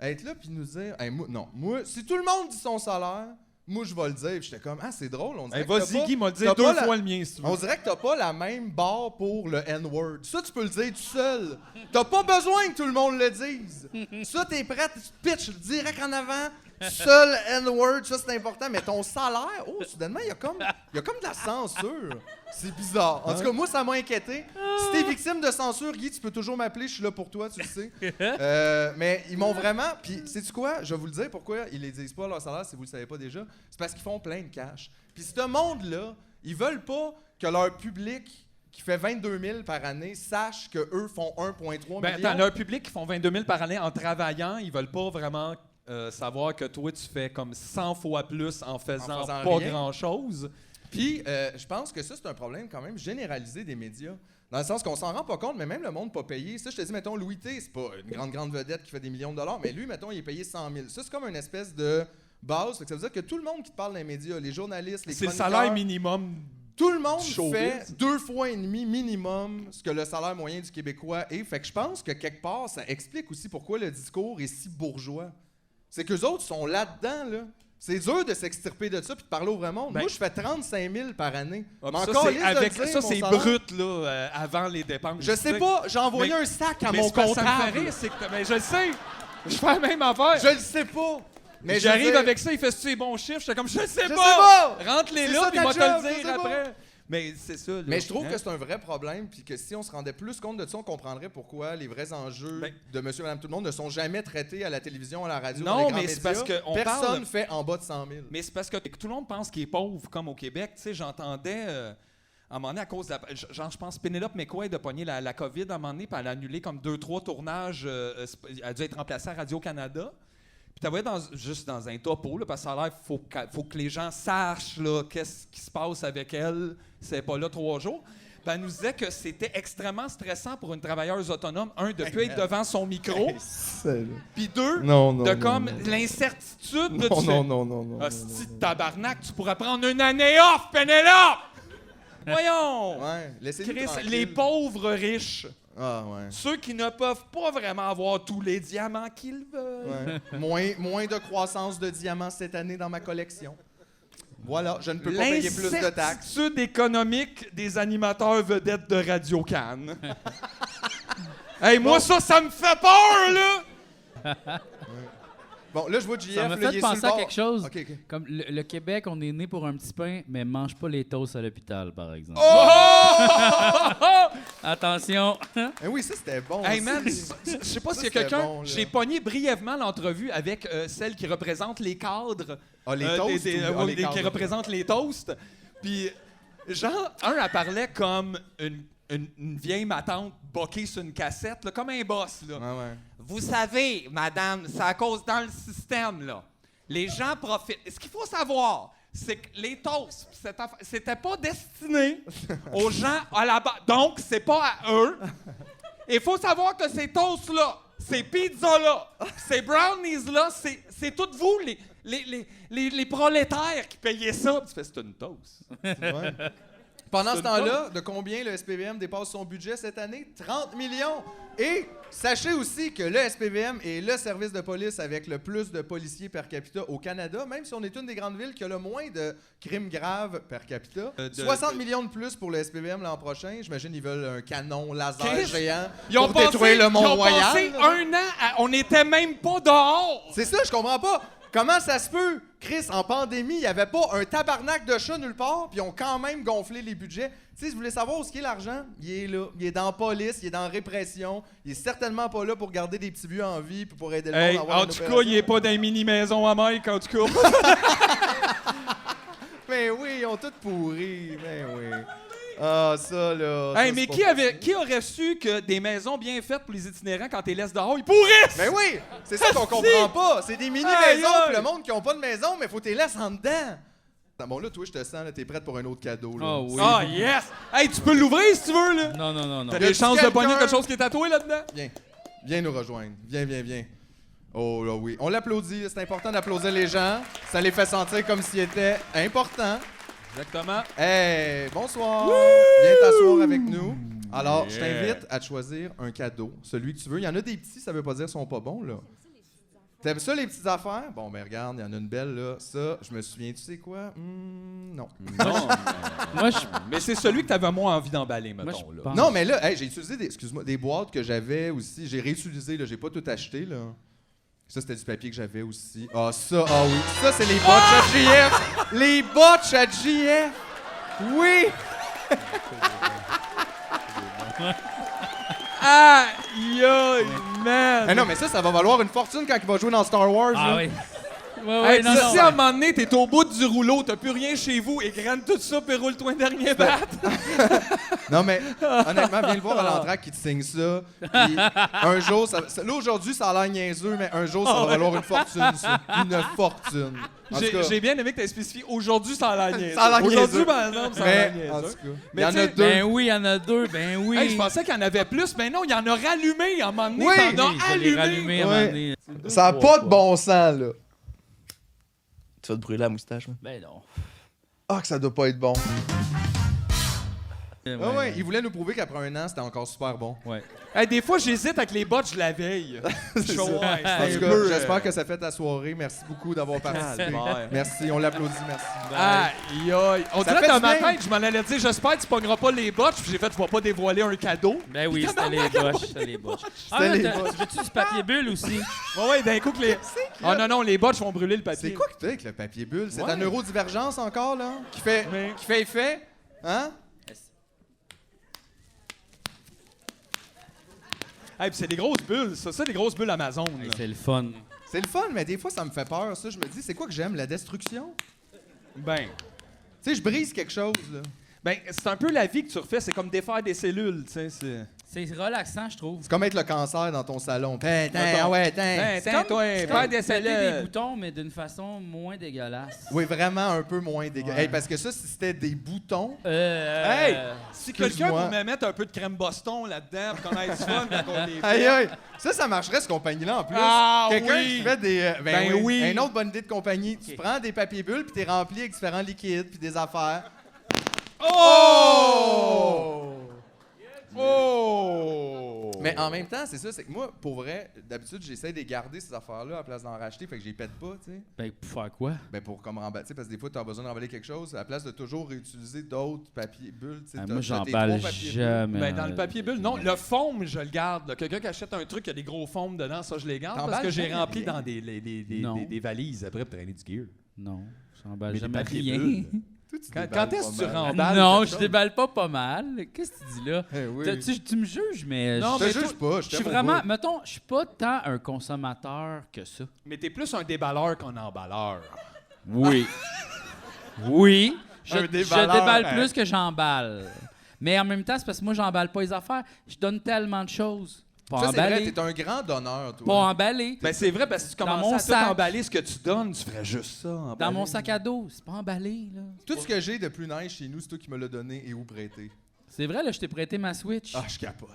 être là puis nous dire, hey, moi, si tout le monde dit son salaire, moi, je vais le dire. Puis j'étais comme, ah, c'est drôle. On dirait que Vas-y, Guy, m'a dit t'as 2 pas fois le mien, si tu veux. On dirait que t'as pas la même barre pour le N-word. Ça, tu peux le dire tout seul. T'as pas besoin que tout le monde le dise. Ça, t'es prêt, tu pitches direct en avant. Seul N-word, ça, c'est important. Mais ton salaire, soudainement, il y a comme de la censure. C'est bizarre. En tout cas, moi, ça m'a inquiété. Si t'es victime de censure, Guy, tu peux toujours m'appeler. Je suis là pour toi, tu le sais. Mais ils m'ont vraiment... Puis, sais-tu quoi? Je vais vous le dire pourquoi ils les disent pas leur salaire si vous le savez pas déjà. C'est parce qu'ils font plein de cash. Puis ce monde-là, ils veulent pas que leur public qui fait 22 000 par année sache qu'eux font 1,3 million. Attends, leur public qui font 22 000 par année en travaillant, ils veulent pas vraiment savoir que toi, tu fais comme 100 fois plus en faisant pas rien. grand-chose. Puis, je pense que ça, c'est un problème quand même généralisé des médias. Dans le sens qu'on s'en rend pas compte, mais même le monde pas payé. Ça, je te dis, mettons, Louis T, c'est pas une grande vedette qui fait des millions de dollars, mais lui, mettons, il est payé 100 000. Ça, c'est comme une espèce de base. Fait que ça veut dire que tout le monde qui te parle dans les médias, les journalistes, les C'est le chroniqueurs, salaire minimum. tout le monde Showbiz. fait 2,5 fois minimum ce que le salaire moyen du Québécois est. Fait que je pense que quelque part, ça explique aussi pourquoi le discours est si bourgeois. C'est qu'eux autres sont là-dedans, là. C'est dur de s'extirper de ça puis de parler au vrai monde. Ben, moi, je fais 35 000 par année. Ah, Mais ça, encore c'est liste de avec, le dire, ça, mon c'est salaire. brut, là, avant les dépenses. Je sais tu pas, j'ai envoyé Mais- un sac à Mais mon c'est parce que ça me fait comptable. rire, c'est que... Mais je le sais. Je fais la même affaire. Je le sais pas. Mais J'arrive je veux dire, avec ça, il fait ces bons chiffres. J'étais comme, je sais sais pas. pas. Rentre-les C'est là, ça puis ta moi te job, le je dire sais pas. après. Mais c'est ça. Là. Mais je trouve Hein? que c'est un vrai problème, puis que si on se rendait plus compte de ça, on comprendrait pourquoi les vrais enjeux Ben- de Monsieur et Madame Tout le Monde ne sont jamais traités à la télévision, à la radio, Non, dans les grands mais médias. c'est parce que on Personne parle- fait en bas de 100 000. Mais c'est parce que tout le monde pense qu'il est pauvre, comme au Québec. Tu sais, j'entendais, à un moment donné, à cause de la... Genre, je pense Pénélope McQuaid a pogné la COVID à un moment donné, puis elle a annulé comme 2-3 tournages. Elle a dû être remplacée à Radio-Canada. Puis tu voyais juste dans un topo, là, parce que ça a l'air faut que les gens sachent là, qu'est-ce qui se passe avec elle. C'est pas là 3 jours. Puis elle nous disait que c'était extrêmement stressant pour une travailleuse autonome, de plus être devant son micro, puis 2, de comme l'incertitude de tu fais, non. hostie de tabarnak, tu pourrais prendre une année off, Pénélope! Voyons! Ouais, laissez-nous Chris, tranquilles. les pauvres riches, Ah, ouais. ceux qui ne peuvent pas vraiment avoir tous les diamants qu'ils veulent. Ouais. moins de croissance de diamants cette année dans ma collection. Voilà, je ne peux pas payer plus de taxes. L'incertitude économique des animateurs vedettes de Radio Cannes. Hey, moi, ça me fait peur, là! Bon, là, je vois JF. Ça m'a là, il fait est penser sur le à bord. quelque chose. OK. Comme le Québec, on est né pour un petit pain, mais mange pas les toasts à l'hôpital, par exemple. Attention! Eh oui, ça, c'était bon. Hey aussi. man, je sais pas s'il y a c'était quelqu'un. bon, là. J'ai pogné brièvement l'entrevue avec celle qui représente les cadres. Ah, les toasts ou- les qui cadres? représente les toasts. Puis, genre, elle parlait comme une vieille matante boquée sur une cassette, là, comme un boss. Là. Ouais, ouais. Vous savez, madame, c'est à cause dans le système, là. Les gens profitent. Ce qu'il faut savoir, c'est que les toasts, c'était pas destiné aux gens à la base. Donc, c'est pas à eux. Il faut savoir que ces toasts-là, ces pizzas-là, ces brownies-là, c'est toutes vous, les prolétaires qui payaient ça. Tu fais, c'est une toast. Ouais. Pendant ce C'est une temps-là, de combien le SPVM dépasse son budget cette année? 30 millions! Et sachez aussi que le SPVM est le service de police avec le plus de policiers per capita au Canada, même si on est une des grandes villes qui a le moins de crimes graves per capita. 60 millions de plus pour le SPVM l'an prochain. J'imagine qu'ils veulent un canon laser Chris, géant Ils ont pour détruire le ils ont Mont-Royal. passé un an, on n'était même pas dehors. C'est ça, je comprends pas. Comment ça se peut? Chris, en pandémie, il n'y avait pas un tabarnak de chat nulle part, puis ils ont quand même gonflé les budgets. Tu sais, si vous voulez savoir où est l'argent, il est là. Il est dans la police, il est dans la répression. Il est certainement pas là pour garder des petits vieux en vie puis pour aider le Hey, monde à avoir en une tout cas, opération. il est pas dans les mini-maisons à Mike, en tout cas. Mais oui, ils ont tout pourri. Mais oui. Ah, ça, là. Hey, ça, mais c'est pas qui aurait su que des maisons bien faites pour les itinérants, quand t'es laisses dehors, ils pourrissent? Mais oui! C'est ça qu'on Asti! comprend pas. C'est des mini-maisons Aïe, aïe! pour le monde qui ont pas de maison, mais faut que tu les laisses en dedans. Bon, là, toi, je te sens, là, t'es prête pour un autre cadeau. Là. Oh oui. Ah, yes! Hey, tu peux l'ouvrir si tu veux, là! Non, non, non, non. T'as Y a-tu des chances de quelqu'un? pogner quelque chose qui est tatoué là-dedans? Viens nous rejoindre. Viens. Oh là oui. On l'applaudit, c'est important d'applaudir les gens. Ça les fait sentir comme s'ils étaient importants. Exactement. Hey, bonsoir. Viens t'asseoir avec nous. Alors, je Yeah. t'invite à te choisir un cadeau, celui que tu veux. Il y en a des petits, ça veut pas dire qu'ils sont pas bons, là. T'aimes ça, les petites affaires? Bon, ben regarde, il y en a une belle, là. Ça, je me souviens, tu sais quoi? Non. Non, Moi, je mais c'est celui que t'avais moins envie d'emballer, moi, mettons, je là. pense- Non, mais là, hey, j'ai utilisé des boîtes que j'avais aussi. J'ai réutilisé, là. J'ai pas tout acheté, là. Ça, c'était du papier que j'avais aussi. Ah, ça, ah oui. Ça, c'est les botches à JF. Les botches à JF. Oui. Aïe, aïe, man! Mais non, mais ça va valoir une fortune quand il va jouer dans Star Wars. Ah là. oui. Ouais, ouais, Hey, non, non. si à un moment donné, t'es au bout du rouleau, t'as plus rien chez vous, et graine tout ça, puis roule-toi un dernier bat. Non, mais honnêtement, viens le voir à l'entraque qui te signe ça. Puis un jour, là, aujourd'hui, ça a l'air niaiseux, mais un jour, ça va valoir une fortune, ça. Une fortune. En tout cas, J'ai bien aimé que t'aies spécifié aujourd'hui, ça a l'air niaiseux. Ça a l'air Aujourd'hui, niaiseux. par exemple, ça a l'air mais, en niaiseux. tout cas, Mais il y en tu a sais, deux. Ben oui, il y en a deux, ben oui. Hey, je pensais qu'il y en avait plus, mais non, il y en a rallumé à un moment donné. Oui. T'en Oui, as je l'ai allumé. rallumé à un Ouais. moment donné. Ça n'a pas de bon sens, là. Tu vas te brûler la moustache, là. Ben non. Ah, que ça doit pas être bon. Ouais, Ouais, il voulait nous prouver qu'après un an, c'était encore super bon. ouais. Hey, des fois, j'hésite avec les botches de la veille. C'est Chaud, ça. ouais, c'est En un tout peu, cas, j'espère que ça fait ta soirée. Merci beaucoup d'avoir participé. Calvaire. Merci, on l'applaudit, merci. Aïe, aïe. On Ça dirait fait dans du ma bien. tête, je m'en allais dire, j'espère que tu pogneras pas les botches, puis j'ai fait, tu vas pas dévoiler un cadeau. Ben oui, c'était les boches, c'était les boches. Ah, C'était mais les t'as- boches. veux-tu du papier bulle aussi? Ouais, d'un coup que les. Oh non, les botches vont brûler le papier. C'est quoi que t'as avec le papier bulle? C'est Ouais. ta neurodivergence encore, là? Qui fait effet? Hein? Hey, puis c'est des grosses bulles, ça. C'est des grosses bulles Amazon. Hey, là. c'est le fun. C'est le fun, mais des fois, ça me fait peur, ça. Je me dis, c'est quoi que j'aime? La destruction? Ben. Tu sais, je brise quelque chose, là. Ben, c'est un peu la vie que tu refais, c'est comme défaire des cellules, tu sais. C'est. C'est relaxant, je trouve. C'est comme être le cancer dans ton salon. Mettons. Ah ouais, Ben, C'est tiens, comme- toi, c'est faire comme des péter des cellules. boutons, mais d'une façon moins dégueulasse. Oui, vraiment un peu moins dégueu. Ouais. Hey, parce que ça, si c'était des boutons... Hey! Si quelqu'un Excuse-moi. pouvait mettre un peu de crème Boston là-dedans pour qu'on ait du fun quand on les fait. Aïe, aïe! Ça marcherait, cette compagnie-là, en plus. Ah, Quelqu'un oui. qui fait des... Ben oui. Une autre bonne idée de compagnie. Tu prends des papiers bulles, puis t'es rempli avec différents liquides, puis des affaires. Oh! Oh! Mais en même temps, c'est ça, c'est que moi, pour vrai, d'habitude, j'essaie de garder ces affaires-là à la place d'en racheter, fait que je les pète pas, tu sais. Ben, pour faire quoi? Ben pour comme remballer, tu sais, parce que des fois, tu as besoin de remballer quelque chose, à la place de toujours réutiliser d'autres papiers bulles, tu sais. Ah, t'as- moi, t'as tes j'emballe trois papiers bulles. jamais. Ben, dans le papier bulle, non. Le foam, je le garde. là. Quelqu'un qui achète un truc qui a des gros foams dedans, ça, je les garde parce T'emballes que j'ai jamais rempli rien. dans des valises après pour traîner du gear. Non, j'emballe Mais des jamais papiers rien. bulles. Toi, tu Quand déballes est-ce pas que tu mal. remballes? Non, quelque je chose? déballe pas mal. Qu'est-ce que tu dis là? Eh oui. Tu me juges, mais Non, Je mais te juge pas, je je suis t'aime au vraiment... bout. Mettons, je suis pas tant un consommateur que ça. Mais t'es plus un déballeur qu'un emballeur. Oui. Oui. Je Un déballeur, déballe hein. plus que j'emballe. Mais en même temps, c'est parce que moi, j'emballe pas les affaires. Je donne tellement de choses. Pas Ça, c'est vrai, emballer. t'es un grand donneur, toi. Pas emballer. Ben, c'est vrai, parce que si tu Dans mon commençais à sac. tout emballer ce que tu donnes, tu ferais juste ça. Dans emballer. mon sac à dos. C'est pas emballé, là. Tout ce que j'ai de plus nice chez nous, c'est toi qui me l'as donné et où prêté. C'est vrai, là, je t'ai prêté ma Switch. Ah, je capote.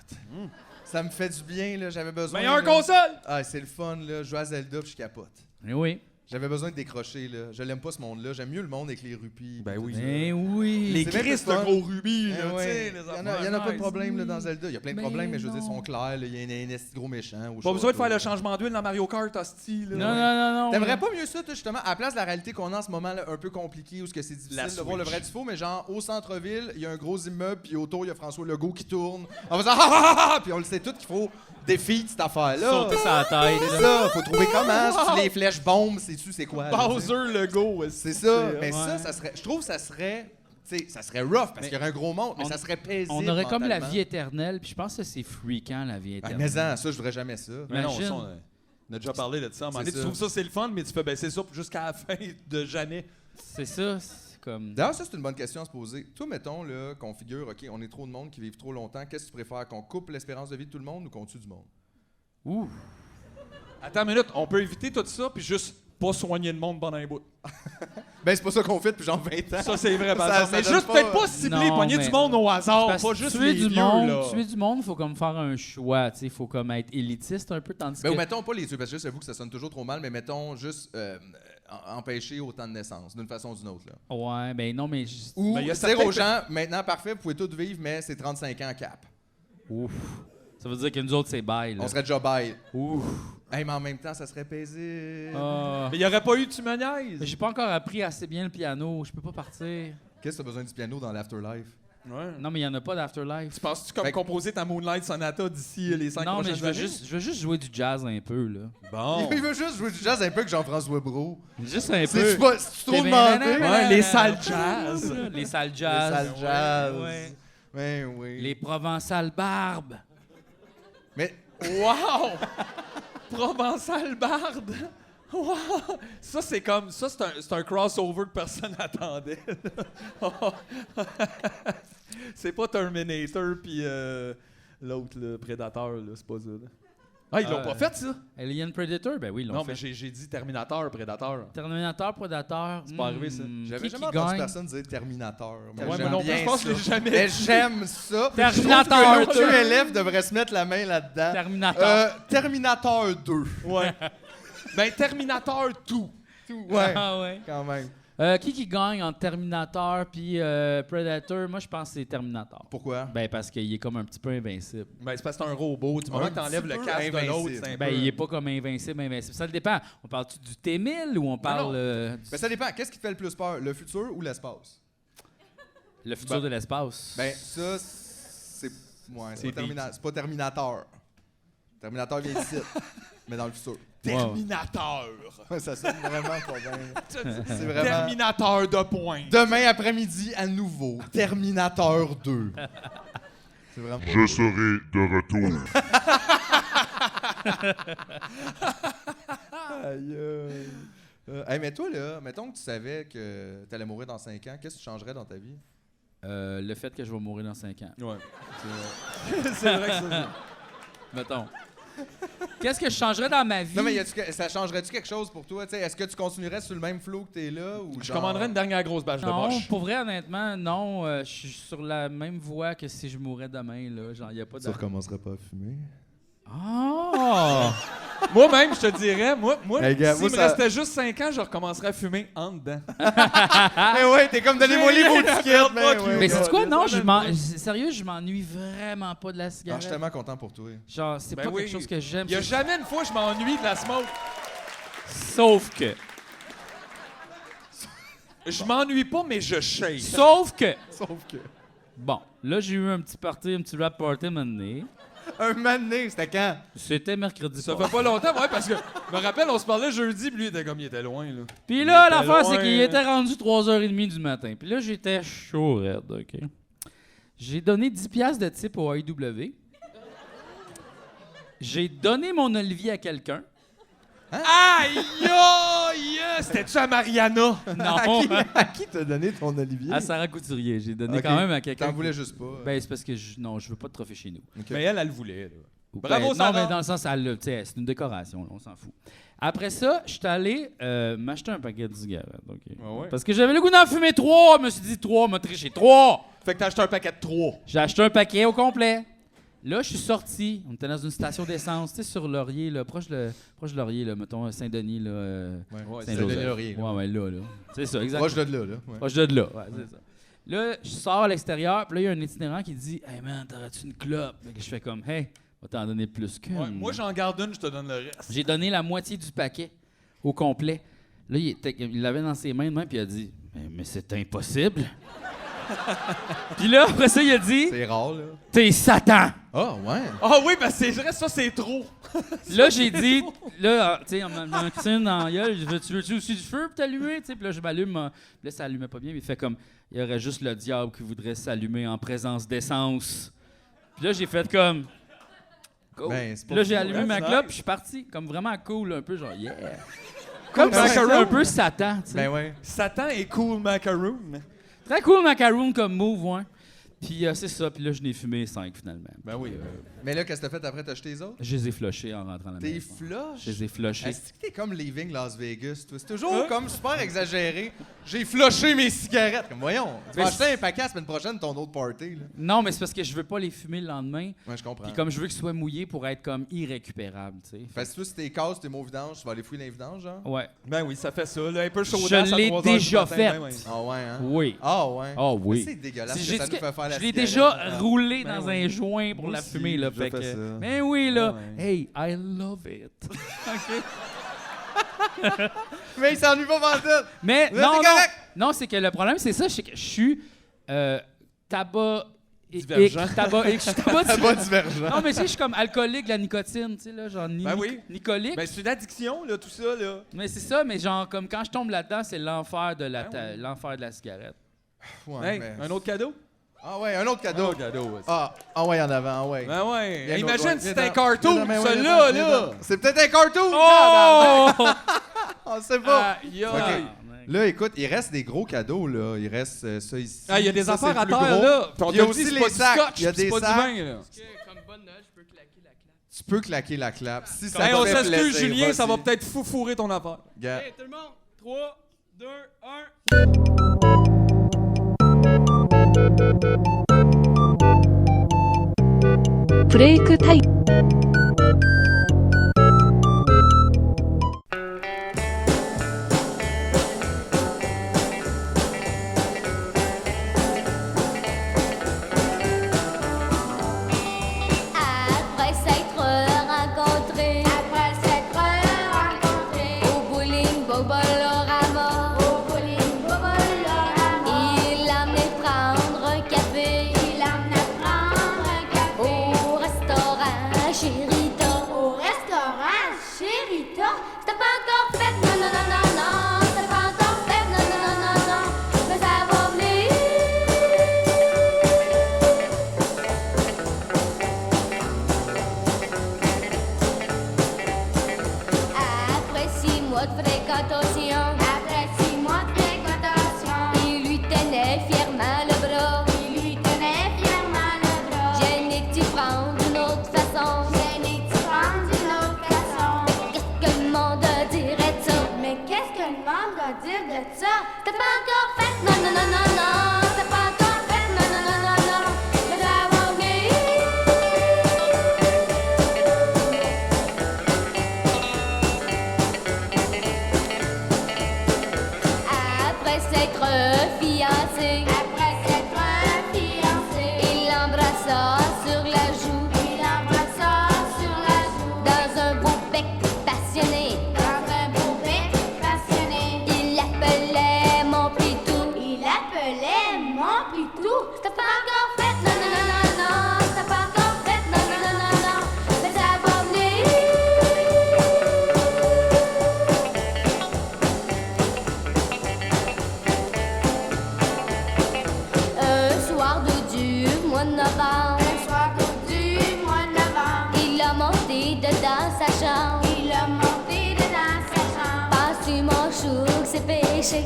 Ça me fait du bien, là, j'avais besoin... Meilleure là. console! Ah, c'est le fun, là, je joue à Zelda puis je capote. Eh oui. J'avais besoin de décrocher, là. Je l'aime pas, ce monde-là. J'aime mieux le monde avec les rupies. Ben oui. Eh oui. Les C'est bien Christ plus de fun. gros rubis, Eh là, tu ouais. sais, les Il y en affaires a pas de nice. problème là, dans Zelda. Il y a plein de Ben problèmes, mais je veux dire, ils non. sont clairs. là. Il y a un esti gros méchant. Pas besoin de faire le changement d'huile dans Mario Kart, hostie. Là. Non. T'aimerais pas mieux ça, toi, justement, à la place de la réalité qu'on a en ce moment, là, un peu compliquée, où ce que c'est La difficile de voir le Switch. vrai du faux, mais genre, au centre-ville, il y a un gros immeuble, puis autour, il y a François Legault qui tourne. On va dire, ah, ah, ah, ah, puis on le sait tout qu'il faut défier cette affaire-là. Sauter sa tête. C'est là. ça, faut trouver comment. Si les flèches bombent, sais-tu c'est quoi? là, tu sais? Bowser le go. C'est ça. Mais Ouais. ça serait. Je trouve que ça serait. Tu sais, ça serait rough parce Mais qu'il y aurait un gros monde, mais on- ça serait paisible. On aurait comme la mentalement. vie éternelle, puis je pense que c'est freakant, la vie Ah, éternelle. mais ça, je voudrais jamais ça. Mais non, Imagine. ça, on a déjà parlé de ça. À un moment donné, C'est tu ça. trouves ça, c'est le fun, mais tu fais, ben c'est ça jusqu'à la fin de jamais. C'est ça, c'est comme... D'ailleurs, ça, c'est une bonne question à se poser. Toi, mettons, là, qu'on figure, OK, on est trop de monde qui vivent trop longtemps. Qu'est-ce que tu préfères, qu'on coupe l'espérance de vie de tout le monde ou qu'on tue du monde? Ouh. Attends une minute, on peut éviter tout ça, puis juste pas soigner le monde pendant un bout. Ben, c'est pas ça qu'on fait depuis genre 20 ans. Ça, c'est vrai, par Ça- exemple. ça Mais donne juste pas- peut-être pas cibler, Non, pogner mais- du monde au hasard, Parce pas que juste tuer les du vieux, monde, là. tuer du monde, faut comme faire un choix, tu sais, faut comme être élitiste un peu, tandis Ben, ou que... mettons pas les tuer, parce que j'avoue que ça sonne toujours trop mal, mais mettons juste empêcher autant de naissances, d'une façon ou d'une autre. Là. Ouais, ben non, mais... Ou Ben, il y a dire certains aux gens, maintenant, parfait, vous pouvez tous vivre, mais c'est 35 ans cap. Ouf. Ça veut dire que nous autres, c'est bail, là. On serait déjà bail. Ouf. Hey, mais en même temps, ça serait paisible. Ah. Mais il n'y aurait pas eu de Tumoniaise. Mais j'ai pas encore appris assez bien le piano, je peux pas partir. Qu'est-ce que t'as besoin du piano dans l'afterlife? Ouais. Non, mais il y en a pas d'afterlife. Tu penses-tu comme Fait que- composer ta Moonlight Sonata d'ici les 5 Non, mais prochaines je veux, années? juste, jouer du jazz un peu, là. Bon. Il veut juste jouer du jazz un peu que Jean-François Brault. Juste un C'est peu. trop demandé. Ouais, les salles jazz. Les salles jazz. Les salles jazz. Ouais. Ouais, oui. Les Provençales barbes. Mais Wow! Provençal barde! Wow! Ça, c'est comme... Ça, c'est un crossover que personne n'attendait. C'est pas Terminator puis l'autre, le Predator, là. C'est pas ça, là. Ah, ils l'ont pas fait, ça? Alien Predator, ben oui, ils l'ont Non, fait. mais j'ai dit Terminator, Predator. Terminator, Predator. C'est pas arrivé, ça. j'avais Qui jamais entendu gagne? personne dire Terminator. Mais Ouais, j'aime mais non plus, bien je pense que je l'ai ça. jamais Mais dit. j'aime ça. Terminator Je trouve que 2. nos élèves devraient se mettre la main là-dedans. Terminator. Terminator 2. Ouais. Ben, Terminator tout. Ouais, Ah ouais. quand même. Qui gagne entre Terminator puis Predator? Moi, je pense que c'est Terminator. Pourquoi? Ben, parce qu'il est comme un petit peu invincible. Ben, c'est parce que c'est un robot. Du moment Un que t'enlèves petit le peu casque de l'autre, invincible. c'est un Ben, peu... il est pas comme invincible. Ça dépend. On parle-tu du T-1000 ou on parle du- Ben, ça dépend. Qu'est-ce qui te fait le plus peur? Le futur ou l'espace? le futur de l'espace? Ben, ça, c'est. Ouais, C'est c'est pas Terminator. Terminator vient ici, mais dans le futur. Terminator. Ouais, ça sonne vraiment pas bien. C'est vraiment. Terminator de pointe. Demain après-midi, à nouveau, Terminator 2. C'est vraiment. Je serai de retour. Aïe, hey, mais toi, là, mettons que tu savais que t'allais mourir dans 5 ans, qu'est-ce que tu changerais dans ta vie? Le fait que je vais mourir dans 5 ans. Ouais. C'est vrai que ça. Mettons. Qu'est-ce que je changerais dans ma vie? Non, mais ça changerait-tu quelque chose pour toi? T'sais, est-ce que tu continuerais sur le même flow que t'es là? Ou Je genre- commanderais une dernière grosse bâche de Non, broche. pour vrai, honnêtement, non. Je suis sur la même voie que si je mourais demain. Là. Genre, y a pas de... Tu recommencerais pas à fumer? Oh! Moi-même, je te dirais, moi Hey, gars, s'il moi, me ça- restait juste 5 ans, je recommencerais à fumer en dedans. Eh ouais, t'es comme donnez-moi les mots tickets, Mais c'est quoi? Non, désolé. sérieux, je m'ennuie vraiment pas de la Ah, je cigarette. suis tellement content pour toi. Genre, c'est Ben pas oui. quelque chose que j'aime. Il y a jamais une fois que je m'ennuie de la smoke. Sauf que... Je m'ennuie pas, mais je shake. Sauf que... Sauf que. Bon, là, j'ai eu un petit rap party à un moment donné. Un mané, c'était quand? C'était mercredi Ça soir. fait pas longtemps, ouais, parce que je me rappelle, on se parlait jeudi, puis lui, il était comme, il était loin, là. Puis là, Il était l'affaire, c'est loin. qu'il était rendu 3h30 du matin. Puis là, j'étais chaud raide, OK? J'ai donné 10 piastres de type au AEW. J'ai donné mon Olivier à quelqu'un. Aïe, aïe! C'était-tu à Mariana? Non, À qui t'as donné ton Olivier? à Sarah Couturier. J'ai donné Ok. quand même à quelqu'un. T'en voulais juste pas. Ben, c'est parce que non, je veux pas de trophée chez nous. Ok. Mais elle le voulait, là. Ben, Bravo, non, Sarah! mais dans le sens, tu sais, c'est une décoration, là, on s'en fout. Après ça, je suis allé m'acheter un paquet de cigarettes. OK? ouais. Parce que j'avais le goût d'en fumer 3. Je me suis dit 3, m'a triché 3. Fait que t'as acheté un paquet de 3. J'ai acheté un paquet au complet. Là, je suis sorti. On était dans une station d'essence, tu sais, sur Laurier, là, proche de Laurier, là, mettons Saint-Denis, là. Ouais, Saint-Joseph. Saint-Denis-Laurier, là. Ouais, là. C'est ça, exactement. Proche de là, là. Ouais. Proche de là, ouais, c'est ça. Là, je sors à l'extérieur, puis là, il y a un itinérant qui dit « Hey man, t'aurais-tu une clope? » Je fais comme « Hey, on va t'en donner plus qu'une. Ouais, moi, j'en garde une, je te donne le reste. J'ai donné la moitié du paquet au complet. Là, il l'avait dans ses mains de main, puis il a dit « Mais c'est impossible. » Puis là, après ça, il a dit C'est rare, là. « T'es Satan. » Ah, ouais. Ah oui, ben c'est vrai, ça, c'est trop. Là, j'ai dit, là, tu sais, on m'a mis dans la gueule, tu veux-tu aussi du feu pour t'allumer? Tu sais, puis là, je m'allume, puis là, ça allumait pas bien, mais il fait comme, il y aurait juste le diable qui voudrait s'allumer en présence d'essence. Puis là, j'ai fait comme, cool. Ben, c'est Puis là, j'ai fou, allumé hein, ma c'est clope, nice. puis je suis parti, comme vraiment cool, un peu genre, yeah. Comme Cool si macaron. un peu Satan, tu sais. Ben, ouais. Satan est cool macaroon. Très cool macaroon comme move, ouais. Puis c'est ça, puis là, je n'ai fumé 5 finalement. Ben oui. Mais là, qu'est-ce que t'as fait après? T'as jeté les autres? Je les ai flushés en rentrant à la T'es maison. flush? Je les ai flushés. Est-ce que t'es comme Leaving Las Vegas, toi? C'est toujours comme super exagéré. J'ai flushé mes cigarettes. Comme, voyons, tu vas Mais acheter un paquet la semaine prochaine, ton autre party, là. Non, mais c'est parce que je veux pas les fumer le lendemain. Ouais, je comprends. Puis comme je veux qu'ils soient mouillés pour être comme irrécupérables, tu sais. Parce que toi, si t'es casse, t'es mot vidange, tu vas aller fouiller les vidanges, genre? Ouais. Ben oui, ça fait ça. Là, un peu chaud. Je l'ai déjà fait. Ah ouais, hein? Oui. Ah ouais. Ah oui. Mais c'est dégueulasse Si que j'ai ça dit nous que fait faire la je l'ai cigarette. déjà roulé Ben dans oui. un joint pour Moi la aussi, fumer, là. j'ai Fait fait que... ça. Mais oui, là. Ben Hey, I love it. OK? Mais il s'ennuie pas pantoute! Mais Là, non, c'est non. correct. Non, c'est que le problème, c'est ça. C'est que je suis tabac... Divergent. Tabac... Je suis tabac... C'est pas divergent. Non, mais tu sais, je suis comme alcoolique de la nicotine, tu sais, là, genre Ben oui. nicolique. Ben c'est une addiction, là, tout ça, là. Mais c'est ça, mais genre, comme quand je tombe là-dedans, c'est l'enfer de Ben l'enfer de la cigarette. Ouais, Hey, mais- un autre cadeau? Ah ouais, un autre cadeau. ouais. Ah ouais, en avant, ah ouais. Ben ouais. Viens, Imagine viens, si viens c'était un dans- cartoon, viens dans- viens celui-là, dans- viens là. dans- C'est peut-être un cartoon! Oh! On sait pas. Aïe, Ok. aïe. Là, écoute, il reste des gros cadeaux, là. Il reste ça ici. Ah, il y a des Ça, affaires c'est à le plus terre, gros. là. Puis on Il y a te aussi dit, c'est les pas du sacs. scotch, Il y a puis c'est des pas sacs. du vin, là. Comme bonne Noël, je peux claquer la claque. Tu peux claquer la clap. Si ça Hey, te on fait s'excuse, plaisir, Julien, ça va vas-y. peut-être fourrer ton affaire. Gars. Hey, tout le monde! 3, 2, 1...ブレイクタイム。Après s'être rencontrés, au bowling Bobolorama, il l'emmenait prendre un café, au restaurant Chérita. C'était pas encore fait, non, non, non, non, non. C'était pas encore fait, non, non, non, non, non. Mais ça va venir. Après 6 mois de fréquentation, il lui tenait fièrement le bras. Gêné que tu prends d'une autre façon. Qu'est-ce que le monde dirait de ça? Mais qu'est-ce que le monde va dire de ça? T'as pas encore fait, non, non, non, non, non. T'as pas encore fait, non, non, non, non, non. Mais ça va venir. Après s'être fiancé, il l'embrassa sur la joue. Dans un beau bec passionné. Il l'appelait mon pitou. T'as pas encore fait, non, non, non, non, non. T'as pas encore fait, non, non, non, non, non. Mais ça va venir. Un soir du mois de novembre, il a monté dedans sa chambre. Penses-tu mon chou que c'est péché?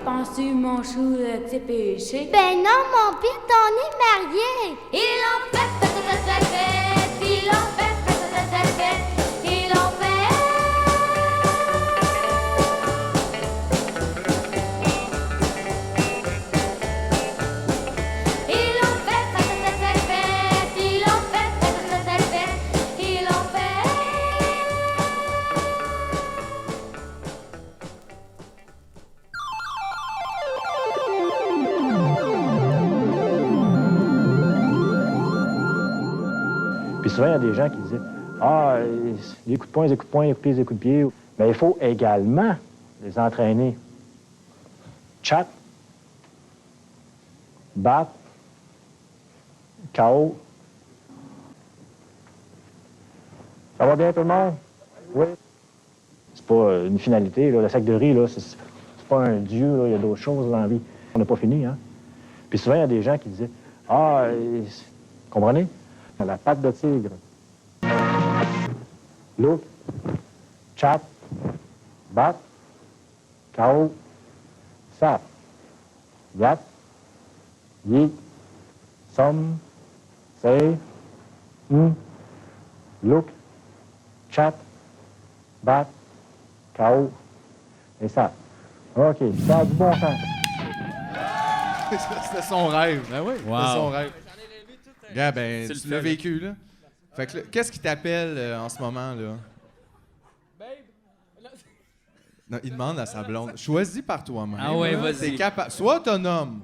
Penses-tu, mon chou, que c'est péché? Ben non, mon pite, on est mariés. Ils l'ont fait, ils l'ont fait, ils l'ont fait. Ils l'ont fait, ils l'ont fait, ils l'ont fait. Puis souvent, il y a des gens qui disaient Ah, les coups de poing, les coups de poing, les coups de pied, les coups de pied. Mais il faut également les entraîner. Chat, battre, KO. Ça va bien tout le monde? Oui. C'est pas une finalité, là. Le sac de riz, là, c'est pas un dieu, là. Il y a d'autres choses dans la vie. On n'a pas fini, hein? Puis souvent, il y a des gens qui disaient Ah, comprenez? La patte de tigre. Look, chat, bat, KO, sap, yat, yi, somme, say, look, chat, bat, KO. Et ça. OK, ça a du bon sens. C'était son rêve. Ben oui. Wow. C'était son rêve. Gars, ben, C'est le tu l'as fait, vécu, là. Fait que là, qu'est-ce qui t'appelle en ce moment, là? Non, il demande à sa blonde. Choisis par toi-même. Ah ouais, là. vas-y. T'es capable. Sois autonome.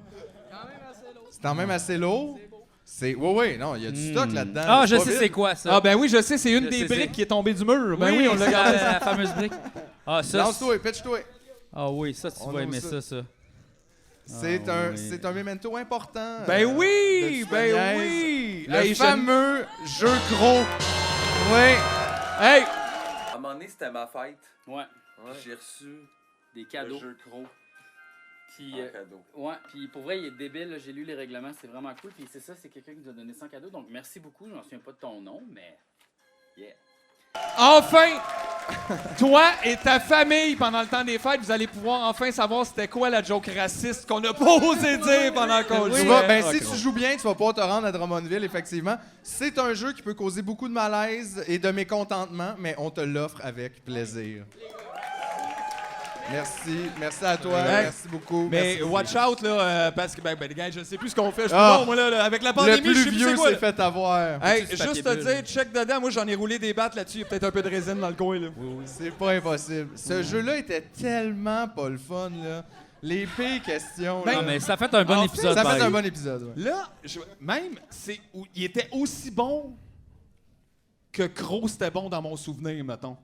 C'est quand même assez lourd. C'est. Oui, non, il y a du stock là-dedans. Ah, je pas sais vite. c'est quoi ça. Ah ben oui, je sais, c'est une Je des sais, briques c'est- qui est tombée du mur. Ben oui, on l'a c'est gardé. la fameuse brique. Ah, ça. Lance-toi, pitch-toi. Ah oui, ça, tu On vas aime aimer ça. ça. C'est Ah, un, oui. c'est un memento important. Ben oui, de ben Tuniaise. oui. Le Hey, fameux jeu gros. Oui. Hey, À un moment donné, c'était ma fête. Ouais. J'ai reçu Des cadeaux. le jeu gros Puis, en cadeau. ouais, puis pour vrai, il est débile. là. J'ai lu les règlements, c'est vraiment cool. Puis c'est ça, c'est quelqu'un qui nous a donné 100 cadeaux. Donc merci beaucoup. Je m'en souviens pas de ton nom, mais. Yeah. enfin, toi et ta famille, pendant le temps des fêtes, vous allez pouvoir enfin savoir c'était quoi la joke raciste qu'on a pas osé dire pendant qu'on Tu jouait. vas- ben, Ah, si gros. tu joues bien, tu vas pouvoir te rendre à Drummondville, effectivement. C'est un jeu qui peut causer beaucoup de malaise et de mécontentement, mais on te l'offre avec plaisir. Merci. Merci à toi. Hey. Merci beaucoup. Mais Merci. watch out, là, parce que, ben, les gars, je sais plus ce qu'on fait. Je suis Ah. bon, moi, là, avec la Le pandémie, je plus sais plus c'est vieux quoi. s'est fait avoir. Hey, Petit juste papier te bulle. dire, check dedans. Moi, j'en ai roulé des battes là-dessus. Il y a peut-être un peu de résine dans le coin, là. C'est pas impossible. Ce jeu-là était tellement pas le fun, là. Les pires questions. Ben, là. Ah, mais ça fait un bon En fait, épisode. ça pareil. fait un bon épisode. ouais. Là, même, il était aussi bon que Crow, c'était bon dans mon souvenir, mettons.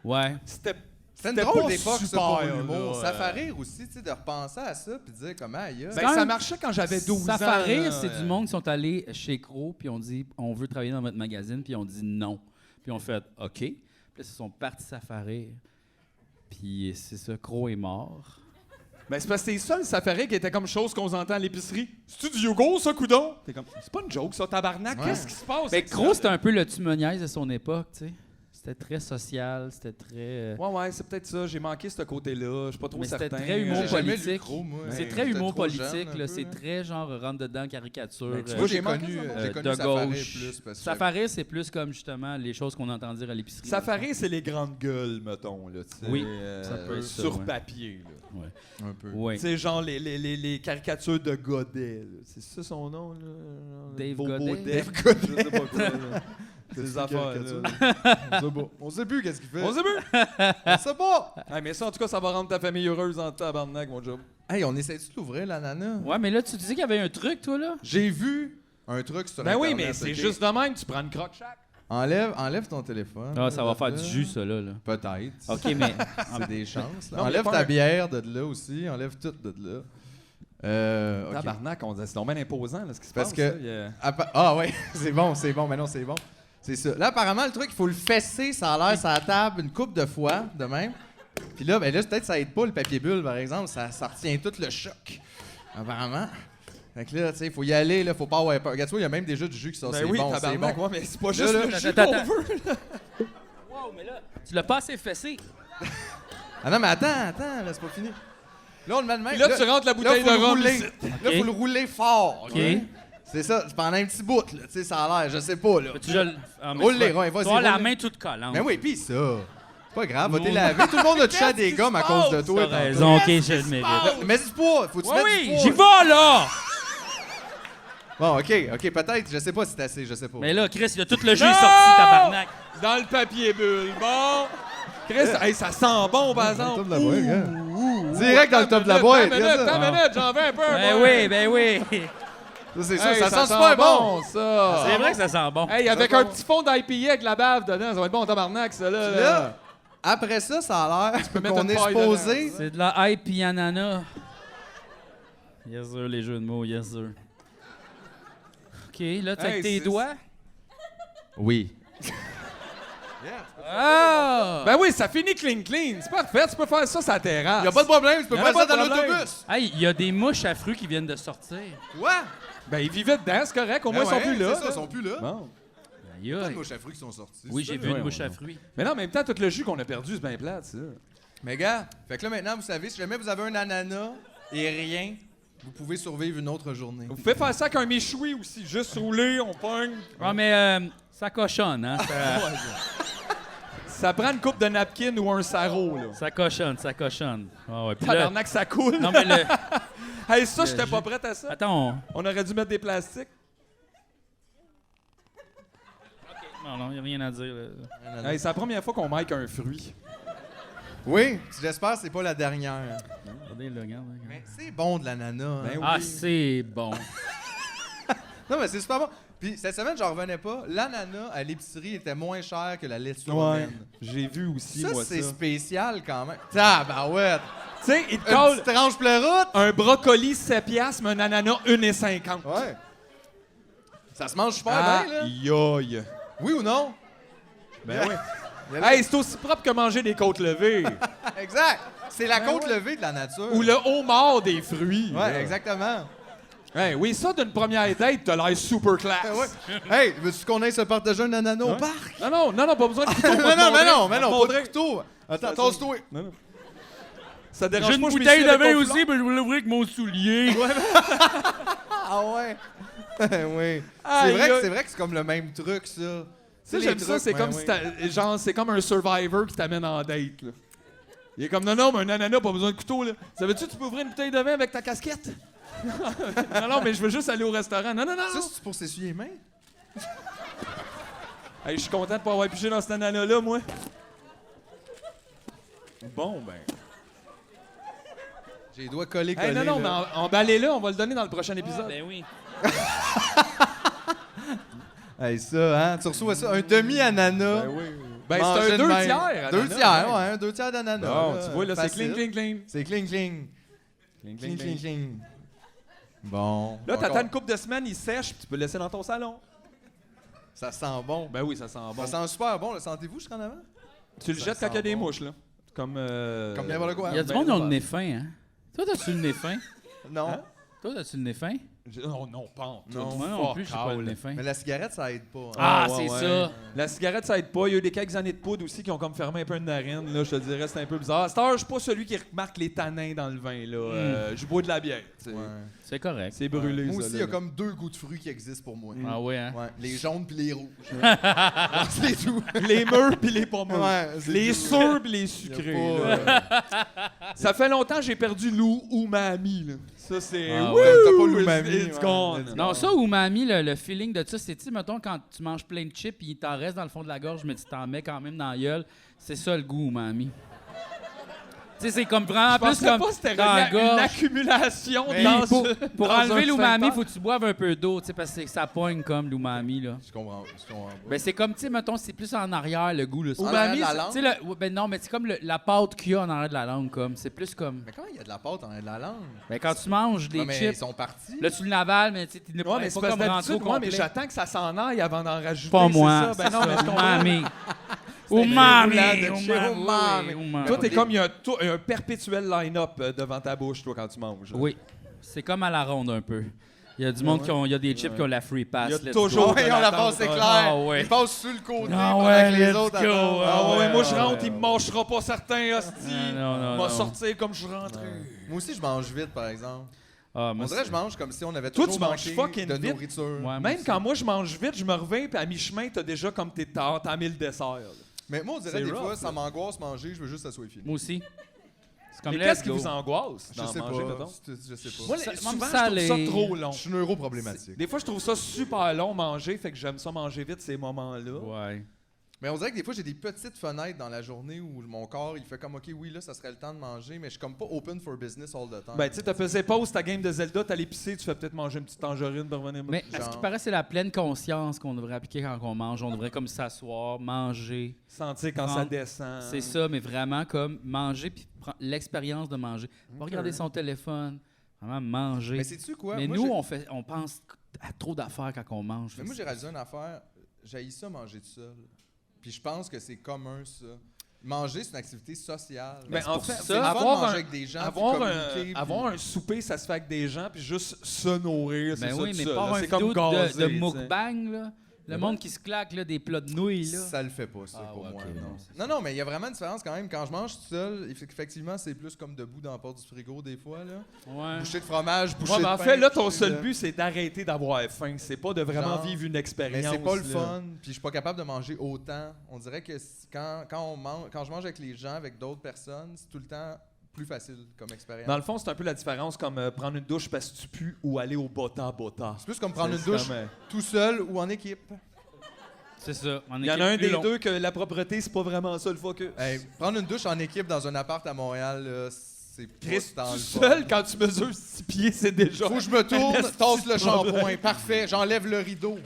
Ouais. C'était C'est une C'était drôle pas d'époque, ça, super, pour l'humour. là, Ça fait rire aussi, tu sais, de repenser à ça puis de dire comment aïe. Ben, quand ça même- marchait quand j'avais 12 Ça ans. fait rire, là. c'est du monde qui sont allés chez Crow, puis on dit on veut travailler dans votre magazine, puis on dit non. Puis on fait OK. Puis là, ils sont partis, ça fait rire. Puis c'est ça, Crow est mort. Ben, c'est parce que c'est ça, ça fait rire qui était comme chose qu'on entend à l'épicerie. C'est-tu du yogourt, ça, coudon? T'es comme, c'est pas une joke, ça, tabarnak. Ouais. Qu'est-ce qui se passe? Ben, avec Crow, ça? c'était un peu le Tumoniaise de son époque, tu sais. C'était très social, c'était très. Ouais, c'est peut-être ça. J'ai manqué ce côté-là. Je suis pas trop Mais c'était certain. très humour J'ai jamais lu politique. Crow, moi. C'est Ben, très j'étais humour trop jeune, politique, un là. peu, C'est là. très genre rentre dedans caricature. Ben, tu Ouais, vois, j'ai j'ai manqué connu, ça, j'ai de connu Safari gauche. plus. Parce que Safari, c'est plus comme justement les choses qu'on entend dire à l'épicerie. Safari, c'est les grandes gueules, mettons. Là, tu sais, Oui, ça peut être ça, sur ouais. papier. Là. un peu. Oui. Tu sais, genre les caricatures de Godet. là. C'est ça son nom? Là? Dave Bobo Godet? Dave Godet. Je sais pas quoi. là. Des affaires. là. On sait plus qu'est-ce qu'il fait. On sait plus. On sait pas. Hey, mais ça, en tout cas, ça va rendre ta famille heureuse en tabarnak, mon job. Hey, on essaie-tu de l'ouvrir, l'ananas? Ouais, mais là, tu disais qu'il y avait un truc, toi, là? J'ai vu un truc sur Ben Internet. oui, mais c'est ok? juste de même. Tu prends une croque chaque. Enlève ton téléphone. Ah, ça va faire là. du jus, ça, là. Peut-être. OK, mais... C'est des chances. là. Non, mais Enlève pas ta un- bière de là aussi. Enlève tout de là. OK. Tabarnak, on dit, c'est donc bien imposant, là, ce qui se Parce passe. que- là. Il y a- Ah ouais, c'est bon, mais non, c'est bon. C'est ça. Là, apparemment, le truc, il faut le fesser, ça a l'air, sur la table une coupe de fois, de même. Puis là, ben là, peut-être ça aide pas le papier bulle, par exemple, ça retient tout le choc. Apparemment. Fait que là, tu sais, il faut y aller, là, faut pas avoir peur. Regarde, il y a même déjà du jus qui sort, Ben c'est oui, bon, c'est tabarnak, bon. ouais, mais c'est pas juste là, le jus attends, qu'on attends. veut. Wow, mais là, tu l'as pas assez fessé. Ah non, mais attends, là, c'est pas fini. Là, on le met de même. Puis là, tu rentres la bouteille faut de le rhum rouler. ici. Là, faut le rouler fort, OK? OK. C'est ça, c'est pendant un petit bout, là, tu sais, ça a l'air, je sais pas, là. Tu le... Ah, mais Roule tu les vas- ronds, vas-y, tu vas avoir la roule les- main toute collante. Mais oui, pis ça. C'est pas grave, va Non. t'es laver. Tout le monde a touché à des gommes à cause de toi. T'as tantôt. raison, OK, je le mérite. Là, mets du poids, faut que tu Oui, mettes du oui, poids. j'y vais, là! Bon, OK, peut-être, je sais pas si c'est assez, je sais pas. Mais là, Chris, il a tout le jus sorti, tabarnak. Dans le papier bulle. Bon. Chris, hey, ça sent bon, par Dans le top exemple. de la boîte, hein. Direct dans le top de la boîte. regarde ça. Attends une minute, j'en veux un peu. Ben oui. Ça, c'est ça, Hey, ça sent super bon. ça. C'est vrai que ça sent bon. Hey, avec un petit fond d'IPA avec la bave dedans, ça va être bon, tabarnak, ça, là. Puis là, après ça, ça a l'air peux mettre qu'on une est paille supposé... C'est de la hype pis ananas. Yes, sir, les jeux de mots, yes, sir. OK, là, tu as Hey, tes c'est- doigts. Oui. Ah! Ben oui, ça finit clean. C'est parfait, tu peux faire ça sur la terrasse. Y a pas de problème, tu peux Y a faire pas ça de dans problème. l'autobus. Hey, il y a des mouches à fruits qui viennent de sortir. Quoi? Ben, ils vivaient dedans, c'est correct. Au moins, ils sont plus là. C'est ça, ils sont plus là. Bon. Aïe, Pas de aïe. mouches à fruits qui sont sortis. Oui, c'est j'ai ça, vu là. une mouche à fruits. Mais non, en même temps, tout le jus qu'on a perdu, c'est bien plate, ça. Mais gars, fait que là maintenant, vous savez, si jamais vous avez un ananas et rien, vous pouvez survivre une autre journée. Vous pouvez faire ça avec un méchoui aussi. Juste rouler, on pogne. Ah, mais ça cochonne, hein? Ça prend une coupe de napkin ou un sarrau, là. Ça cochonne, ça cochonne. Ah ouais, puis là- Tabarnak, ça coule. Non, mais le... Hey, ça, j'étais jus. pas prête à ça. Attends, On aurait dû mettre des plastiques. non, il n'y a rien à dire. Là. Hey, c'est la première fois qu'on mic un fruit. Oui, j'espère que c'est pas la dernière. Regardez, là, regarde. Mais c'est bon de l'ananas. hein. Ben oui. Ah, c'est bon. Non, mais c'est super bon. Puis cette semaine, j'en revenais pas. L'ananas à l'épicerie était moins cher que la laitue romaine. J'ai vu aussi, Ça, moi, c'est ça. spécial quand même. Tabarouette! Tu sais, il te Une colle petite tranche pleuroute! un brocoli 7 piastres, mais un ananas 1,50. Ouais. Ça se mange super Ah, bien, là. yoï. Oui ou non? Ben oui. Hey, c'est aussi propre que manger des côtes levées. Exact! C'est la Ben côte ouais. levée de la nature. Ou le homard des fruits. là. Ouais, exactement. Hey, oui, ça, d'une première date, t'as l'air super classe. Ouais. Hey, veux-tu qu'on aille se partager un ananas au parc? Non, pas besoin de couteau. Mais non, mais non, pas de Montrer. couteau. Attends, tasse-toi. Ça dérange J'ai une pas, je bouteille m'essuie de avec vin mon aussi, mais je voulais l'ouvrir avec mon soulier. Ah ouais? Oui. Aïe, aïe. C'est vrai que c'est comme le même truc, ça. Ça, Les j'aime ça, trucs, c'est ouais, comme oui. si genre, c'est comme un survivor qui t'amène en date, là. Il est comme, non, mais un ananas, pas besoin de couteau, là. Savais-tu, tu peux ouvrir une bouteille de vin avec ta casquette? non, mais je veux juste aller au restaurant. Non. Ça, c'est pour s'essuyer les mains? Hey, je suis content de pas avoir pigé dans cet ananas-là, moi. Bon, ben. J'ai les doigts collés. Hey, non, mais emballez-le, on va le donner dans le prochain épisode. Ben oui. Hey, ça, hein? Tu reçois ça, un demi-ananas. Ben, mangé c'est un de 2 même. tiers. 2 ananas, tiers, ouais. ouais, un 2 tiers d'ananas. Bon, tu vois, là, c'est facile. clean. C'est clean. Clean. Bon. Là, encore. t'attends une couple de semaines, il sèche, puis tu peux le laisser dans ton salon. Ça sent bon. Ben oui, ça sent bon. Ça sent super bon. Le sentez-vous jusqu'en avant? Tu le ça jettes quand il y a sent des bon. mouches, là. Comme n'importe quoi. Il y a du monde qui ont le nez fin, hein? Toi, t'as-tu le nez fin? Non. Hein? Toi, t'as-tu le nez fin? Non, pas en tout. Non. Moi non plus, j'ai pas le all. nez fin. Mais la cigarette, ça aide pas. hein. Ah, ouais, c'est ouais. ça. La cigarette, ça aide pas. Il y a eu des quelques années de poudre aussi qui ont comme fermé un peu une narine. Là, je te dirais, c'est un peu bizarre. À cette heure, je suis pas celui qui remarque les tanins dans le vin. Là. Je bois de la bière. tu sais. Ouais. C'est correct. C'est brûlé, Moi ça, aussi, il là, y a là. comme 2 goûts de fruits qui existent pour moi. Ah ouais, hein? Ouais, les jaunes puis les rouges. c'est tout. Les mûrs puis les pas mûrs. Ouais, c'est Les tout. sûrs puis les Y a sucrés. pas, là. Ça fait longtemps que j'ai perdu l'ou ou mamie. Là. Ça, c'est... Ah Wouh! ouais. T'as pas l'umami, It's ouais. gone. Non, ça ou mamie, le feeling de ça, c'est, tu sais, mettons, quand tu manges plein de chips, il t'en reste dans le fond de la gorge, mais tu t'en mets quand même dans la gueule. C'est ça le goût, mamie. Tu sais, c'est comme vraiment Je plus pensais comme pas que c'était dans relié la à une gorge. accumulation Puis dans pour dans un enlever l'umami, sphincter. il faut que tu boives un peu d'eau, tu sais, parce que ça pogne comme l'umami, là. Je comprends pas. Ben, c'est comme, tu sais, mettons, c'est plus en arrière, le goût, là. En arrière de la c'est- langue? tu sais, ouais, ben non, mais c'est comme la pâte qu'il y a en arrière de la langue, comme. C'est plus comme... Mais comment il y a de la pâte en de la langue? Ben, quand tu manges des Non, mais ils chips, sont partis. là, tu le navales, mais tu sais, tu n'es Ouais, mais c'est parce que comme rentré d'habitude, au moi, mais complet. j'attends que ça s'en aille avant d'en rajouter. Pas c'est moi. ça. Ben non, mais je comprends. Umami. roulade Umami. de chez Umami. Umami. Umami. Toi, t'es comme il y a un perpétuel line-up devant ta bouche, toi, quand tu manges. Oui. C'est comme à la ronde un peu. Il y a du monde qui ont... Il y a des chips qui ont la free pass. Il y a let's toujours- go. Ouais, on la passe, c'est Ah, clair. ah ouais. Ils passent sur le côté Ah pendant ouais, que les let's autres go. attendent. Ah ouais, moi je Ah rentre, ouais. il me mâchera pas certains, hostie. Non, non, Il non. va sortir comme je suis rentré. Moi aussi, je mange vite, par exemple. Ah, On moi, dirait que je mange comme si on avait Toi, toujours tu manges manqué fucking de vite. nourriture. Ouais, moi Même aussi. quand moi je mange vite, je me reviens, puis à mi-chemin, t'as déjà comme t'as entamé le dessert. là. Mais moi, on dirait C'est des rough, fois, là. ça m'angoisse manger, je veux juste que ça soit fini. Moi aussi. C'est comme Mais let's qu'est-ce qui go. vous angoisse Je dans sais manger, pas. mettons? Je sais pas. Moi, Ça- souvent, même je trouve salé. ça trop long. Je suis neuroproblématique. Des fois, je trouve ça super long manger, fait que j'aime ça manger vite ces moments-là. Ouais. Mais on dirait que des fois, j'ai des petites fenêtres dans la journée où mon corps, il fait comme, OK, oui, là, ça serait le temps de manger, mais je suis comme pas open for business all the time. Ben, tu sais, t'as fait pause ta game de Zelda, t'allais pisser, tu fais peut-être manger une petite tangerine pour revenir. Mais à ce Genre. qui paraît, c'est la pleine conscience qu'on devrait appliquer quand on mange. On devrait comme s'asseoir, manger. Sentir quand ça Prendre- descend. C'est ça, mais vraiment comme manger puis prendre l'expérience de manger. Pas regarder son téléphone, vraiment manger. Mais sais-tu quoi? Mais Moi, nous, j'ai- on pense à trop d'affaires quand on mange. Mais moi, j'ai réalisé une affaire. J'haïs ça manger tout seul. Puis je pense que c'est commun, ça. Manger, c'est une activité sociale. Ben, en pour fait, ça, c'est le fun de avoir manger un- avec des gens, Avoir, puis un, communiquer, avoir un souper, ça se fait avec des gens, puis juste se nourrir, c'est Ben ça oui, tout mais seul, pas là. un C'est vidéo comme gazé, de tu sais. mukbang, là. Le monde qui se claque là, des plats de nouilles, là. Ça le fait pas, ça, Ah, pour ouais, moi. ok, non. non, c'est Non, mais il y a vraiment une différence quand même. Quand je mange tout seul, effectivement, c'est plus comme debout dans la porte du frigo, des fois, là. Ouais. Boucher de fromage, boucher Ouais, de mais en pain, fait, là, ton boucher seul de- but, c'est d'arrêter d'avoir faim. C'est pas de vraiment Genre, vivre une Mais expérience. c'est pas le là. fun, puis je suis pas capable de manger autant. On dirait que quand je mange avec les gens, avec d'autres personnes, c'est tout le temps plus facile comme expérience. Dans le fond, c'est un peu la différence comme prendre une douche parce que tu pues ou aller au bota. C'est plus comme prendre une C'est douche comme, tout seul ou en équipe. C'est ça. Il y en a un des deux que la propreté, c'est pas vraiment ça le focus. Hey, prendre une douche en équipe dans un appart à Montréal, là, c'est pas Chris, dans tout le seul, fun. quand tu mesures 6 pieds, c'est déjà... Faut que je me tourne, tasse le problème. shampoing. Parfait, j'enlève le rideau.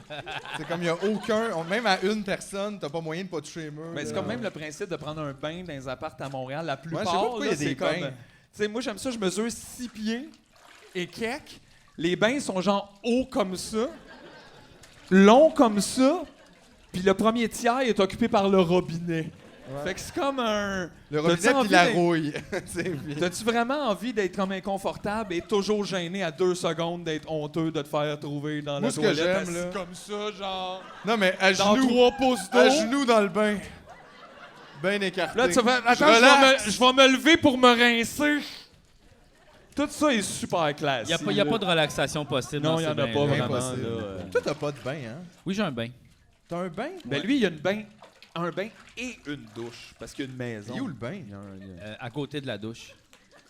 C'est comme il n'y a aucun... Même à une personne, t'as pas moyen de pas toucher les murs. Mais c'est là. comme même le principe de prendre un bain dans les apparts à Montréal. La plupart, je sais pas pourquoi il y a là, des c'est comme... bains. Tu sais, moi, j'aime ça, je mesure 6 pieds et quelques. Les bains sont genre hauts comme ça, longs comme ça, puis le premier tiers est occupé par le robinet. Fait que c'est comme un... Le T'as-tu robinet envie puis la d'être- rouille. C'est bien. T'as-tu vraiment envie d'être comme inconfortable et toujours gêné à 2 secondes d'être honteux de te faire trouver dans Moi, la ce que toilette j'aime, assis là- comme ça, genre... Non, mais à Dans genoux. 3 pouces d'eau. À genoux dans le bain. Ben écarté. Là, tu vas... Attends, je relaxe. vais me lever pour me rincer. Tout ça est super classe. Il n'y a pas de relaxation possible. Non, dans il y ces en a pas bains-là. vraiment. Impossible. là, Toi, t'as pas de bain, hein? Oui, j'ai un bain. T'as un bain? Ben lui, il y a un bain et une douche parce qu'il y a une maison. Il est où le bain? Il y a un- À côté de la douche.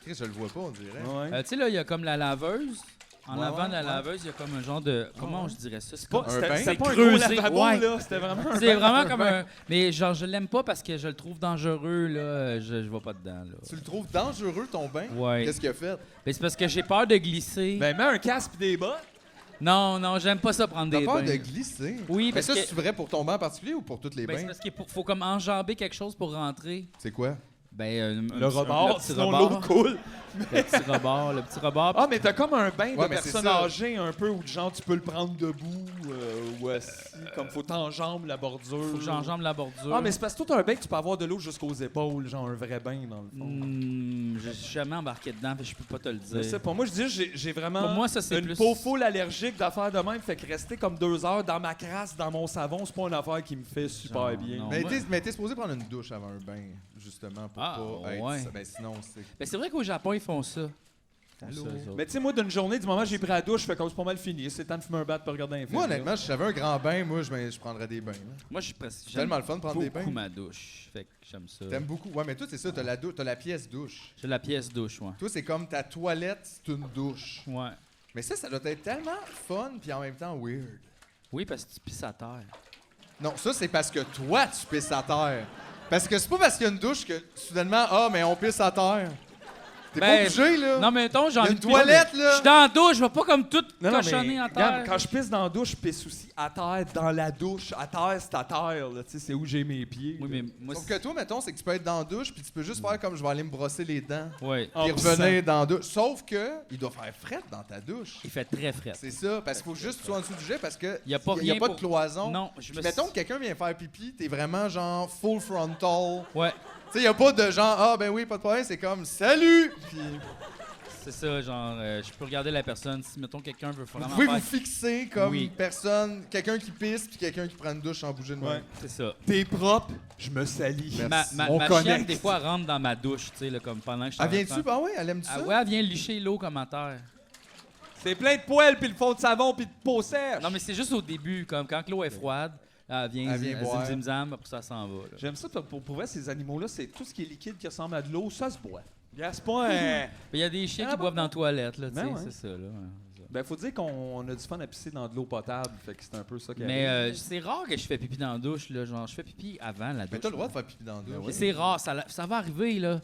Chris, je le vois pas, on dirait. Ouais. Tu sais, là, il y a comme la laveuse. En Ouais, avant de la ouais. laveuse, il y a comme un genre de... Comment je dirais ça? C'est Pas- comme... Un bain? C'était C'est pas un gros creusé, lavabo, ouais. là. C'était vraiment un C'est bain. vraiment comme un... Mais genre, je l'aime pas parce que je le trouve dangereux, là. Je vais pas dedans, là. Tu le trouves dangereux, ton bain? Ouais. Qu'est-ce qu'il a fait? Mais c'est parce que j'ai peur de glisser. Ben, mets un casque pis des bottes. Non, j'aime pas ça prendre T'as des peur bains. de glisser? Oui, Mais parce ça, que... c'est vrai pour ton bain en particulier ou pour tous les Ben, c'est bains? parce qu'il faut comme enjamber quelque chose pour rentrer. C'est quoi? Ben, Le rebord, le petit sinon l'eau rebord. coule. Le petit rebord. Ah, mais t'as comme un bain Ouais, de mais c'est personnes ça. âgées un peu où genre tu peux le prendre debout ou assis, comme faut t'enjamber la bordure. Faut que j'enjambe la bordure. Ah, mais c'est parce que toi, t'as un bain que tu peux avoir de l'eau jusqu'aux épaules, genre un vrai bain dans le fond. Je suis jamais embarqué dedans, fait que je peux pas te le Je sais, dire. pour moi, je dis, j'ai vraiment Pour moi, ça, c'est une plus- peau full allergique d'affaires de même. Fait que rester comme 2 heures dans ma crasse, dans mon savon, c'est pas une affaire qui me fait super Genre, bien. non. Mais moi- t'es supposé prendre une douche avant un bain, justement, pour Ah, pas être... ouais. Ben sinon, c'est... Ben, c'est vrai qu'au Japon, ils font ça. Allô? Mais tu sais, moi, d'une journée, du moment que j'ai pris la douche, fait comme c'est pas mal fini. C'est temps de fumer un bat pour regarder un film. Moi, là. honnêtement, si j'avais un grand bain, moi, je prendrais des bains. là. Moi, je suis presque. C'est tellement le fun de prendre des beaucoup bains. ma douche. Fait que j'aime ça. T'aimes beaucoup. Ouais, mais toi, c'est ça, t'as la pièce douche. J'ai la pièce douche, ouais. Toi, c'est comme ta toilette, c'est une douche. Ouais. Mais ça doit être tellement fun, puis en même temps weird. Oui, parce que tu pisses à terre. Non, ça, c'est parce que toi, tu pisses à terre. Parce que c'est pas parce qu'il y a une douche que, soudainement, mais on pisse à terre. T'es pas Ben, obligé, là. Non, mais mettons, j'ai Il y a envie une de pisser, toilette, mais là. Je suis dans la douche, je vais pas comme tout Non, non, cochonner mais en regarde, terre. quand je pisse dans la douche, je pisse aussi à terre, dans la douche. À terre, c'est à terre, là. Tu sais, c'est où j'ai mes pieds. Oui, là. mais moi, Sauf que toi, mettons, c'est que tu peux être dans la douche, puis tu peux juste faire comme je vais aller me brosser les dents, Ouais. En puis pissant. revenir dans la douche. Sauf que, il doit faire fret dans ta douche. Il fait très frais. C'est ça, parce qu'il faut juste que tu sois en dessous du jet, parce que Y a pas y a rien pas de pour- cloison. Non, je Puis me mettons que quelqu'un vient faire pipi, t'es vraiment genre full frontal. Ouais, Tu sais, y a pas de genre, ah ben oui, pas de problème, c'est comme salut! Puis c'est ça, genre, je peux regarder la personne. Si, mettons, quelqu'un veut vous vraiment pouvez faire... vous fixer comme Oui. personne, quelqu'un qui pisse, puis quelqu'un qui prend une douche sans bouger de main. Ouais. C'est ça. T'es propre, je me salis. Ma On chienne, connecte. des fois, elle rentre dans ma douche, tu sais, là, comme pendant que je suis Ah, en train de viens-tu? faire- Ah ouais, elle aime ça? Ah ouais, elle vient licher l'eau comme à terre. C'est plein de poêles, puis le fond de savon, puis de peau sèche. Non, mais c'est juste au début, comme quand l'eau est froide, elle vient boire. zim, après ça s'en va. là. J'aime ça, pour vrai, ces animaux-là, c'est tout ce qui est liquide qui ressemble à de l'eau, ça se boit. Gars, c'est pas un... Mais il y a des chiens Ah, qui bon, boivent dans la toilette, là, tu sais, Ben ouais. c'est ça, là. Ouais. Ben, faut dire qu'on a du fun à pisser dans de l'eau potable, fait que c'est un peu ça qui Mais arrive. c'est rare que je fais pipi dans la douche, là. Genre, je fais pipi avant la douche. Mais t'as le droit de faire pipi dans la douche. Mais c'est rare, ça va arriver, là.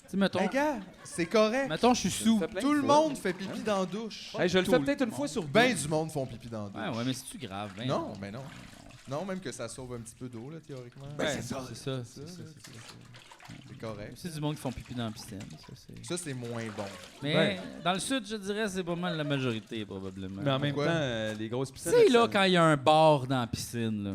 Tu sais, mettons, Hey, gars, c'est correct. mettons, je suis sous. Ça fait plein Tout de le fois. monde fait pipi dans la douche. Hey, je le tout fais le peut-être une fois sur Ben 10. du monde font pipi dans la douche. Ouais, mais c'est-tu grave? Ben, Non, mais non. Non, même que ça sauve un petit peu d'eau, là, théoriquement. Ben, c'est c'est ça. ça. C'est ça. C'est correct. C'est du monde qui font pipi dans la piscine. Ça, c'est... Ça, c'est moins bon. Mais Ouais. dans le sud, je dirais, c'est pas mal la majorité, probablement. Mais en même temps, Pourquoi? les grosses Tu piscines... sais, là, ça- quand il y a un bar dans la piscine, là.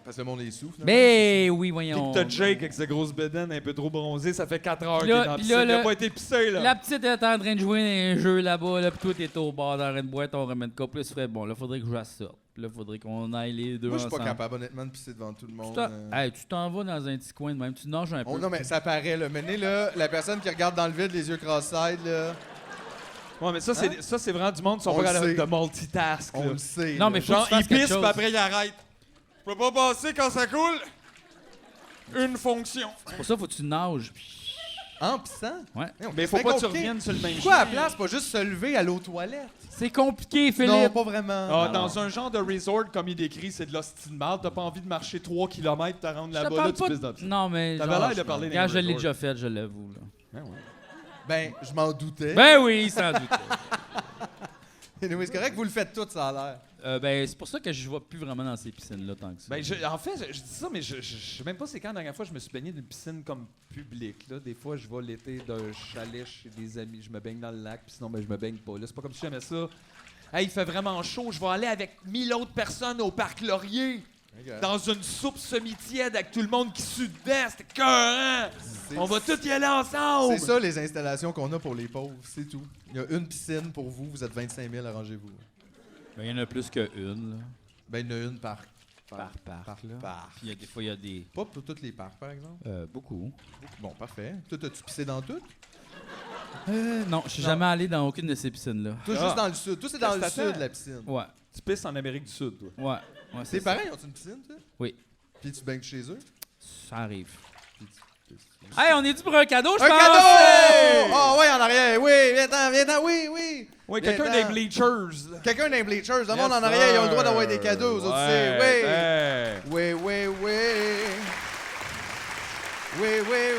Parce que le monde est sous, finalement. Mais oui, Puis voyons. que t'as Jake avec sa grosse bedaine un peu trop bronzée, ça fait 4 heures Puis qu'il là- est dans la puis piscine, là, il a le- pas été pissé, là. La petite est en train de jouer dans un jeu là-bas, là, puis toi, t'es au bar, en train de boire ton remède de coupe. Là, tu ferais, bon, là, faudrait que je joue à ça. Puis là, faudrait qu'on aille les deux Moi, je suis ensemble. pas capable, honnêtement, de pisser devant tout le monde. Hey, tu t'en vas dans un petit coin de même, tu nages un peu. Oh, non, mais ça paraît, là. Menez, là, la personne qui regarde dans le vide, les yeux cross-side, là. Ouais, mais ça, c'est vraiment du monde qui sont On pas le capables sait. de multitask. On là. le sait. Non, là. mais faut Genre, que tu fasses il quelque pisse, chose. puis après, il arrête. Je peux pas passer quand ça coule. Une fonction. Pour ça, faut que tu nages. En pissant? Ouais. Mais faut pas que tu reviennes sur le même Pourquoi à la chemin. place, pas juste se lever, aller aux toilettes? C'est compliqué, Philippe. Non, pas vraiment. Ah, Non. dans un genre de resort, comme il décrit, c'est de l'hostie de marde. T'as pas envie de marcher 3 km, te rendre Je te là-bas, parle là, tu pas pisses de... dans le Non, mais T'avais genre, l'air de parler Quand d'un je l'ai resort. déjà fait, je l'avoue. Là. Ben, je m'en doutais. Ben oui, sans doute. Anyway, c'est correct, vous le faites tout, ça a l'air. Ben, c'est pour ça que je vais plus vraiment dans ces piscines-là tant que ça. Ben, en fait, je dis ça, mais je sais même pas c'est quand la dernière fois je me suis baigné d'une piscine comme publique. Là. Des fois, je vais l'été d'un chalet chez des amis, je me baigne dans le lac, puis sinon, ben, je me baigne pas. Là, c'est pas comme si j'aimais ça. Hey, il fait vraiment chaud, je vais aller avec 1000 autres personnes au parc Laurier. Dans une soupe semi-tiède avec tout le monde qui sue dedans, c'était écœurant! On va tous y aller ensemble! C'est ça, les installations qu'on a pour les pauvres, c'est tout. Il y a une piscine pour vous, vous êtes 25 000, arrangez-vous. Ben, il y en a plus qu'une, là. Ben, il y en a une par Par parc, là. parc. Puis il y a des fois, il y a des... Pas pour tous les parcs, par exemple. Beaucoup. Bon, parfait. Toi, as-tu pissé dans toutes? Non, je suis jamais allé dans aucune de ces piscines-là. Toi, juste dans le sud. Toi, c'est dans le Qu'est-ce que sud, la piscine. Ouais, Tu pisses en Amérique du Sud, toi. ouais. Ouais, Tes ça. parents, ils ont une piscine, toi? Oui, Puis tu baignes chez eux? ça arrive. Hey, on est dû pour un cadeau, je Un pense! cadeau! Oh, ouais, en arrière. Oui, viens-ten, oui, oui. Oui, quelqu'un Viens-ten. des bleachers. Quelqu'un d'un Bleachers. Le Yes, monde en arrière, ils ont le droit sir. d'avoir des cadeaux, aux autres, Ouais, c'est. hey. Oui. Oui.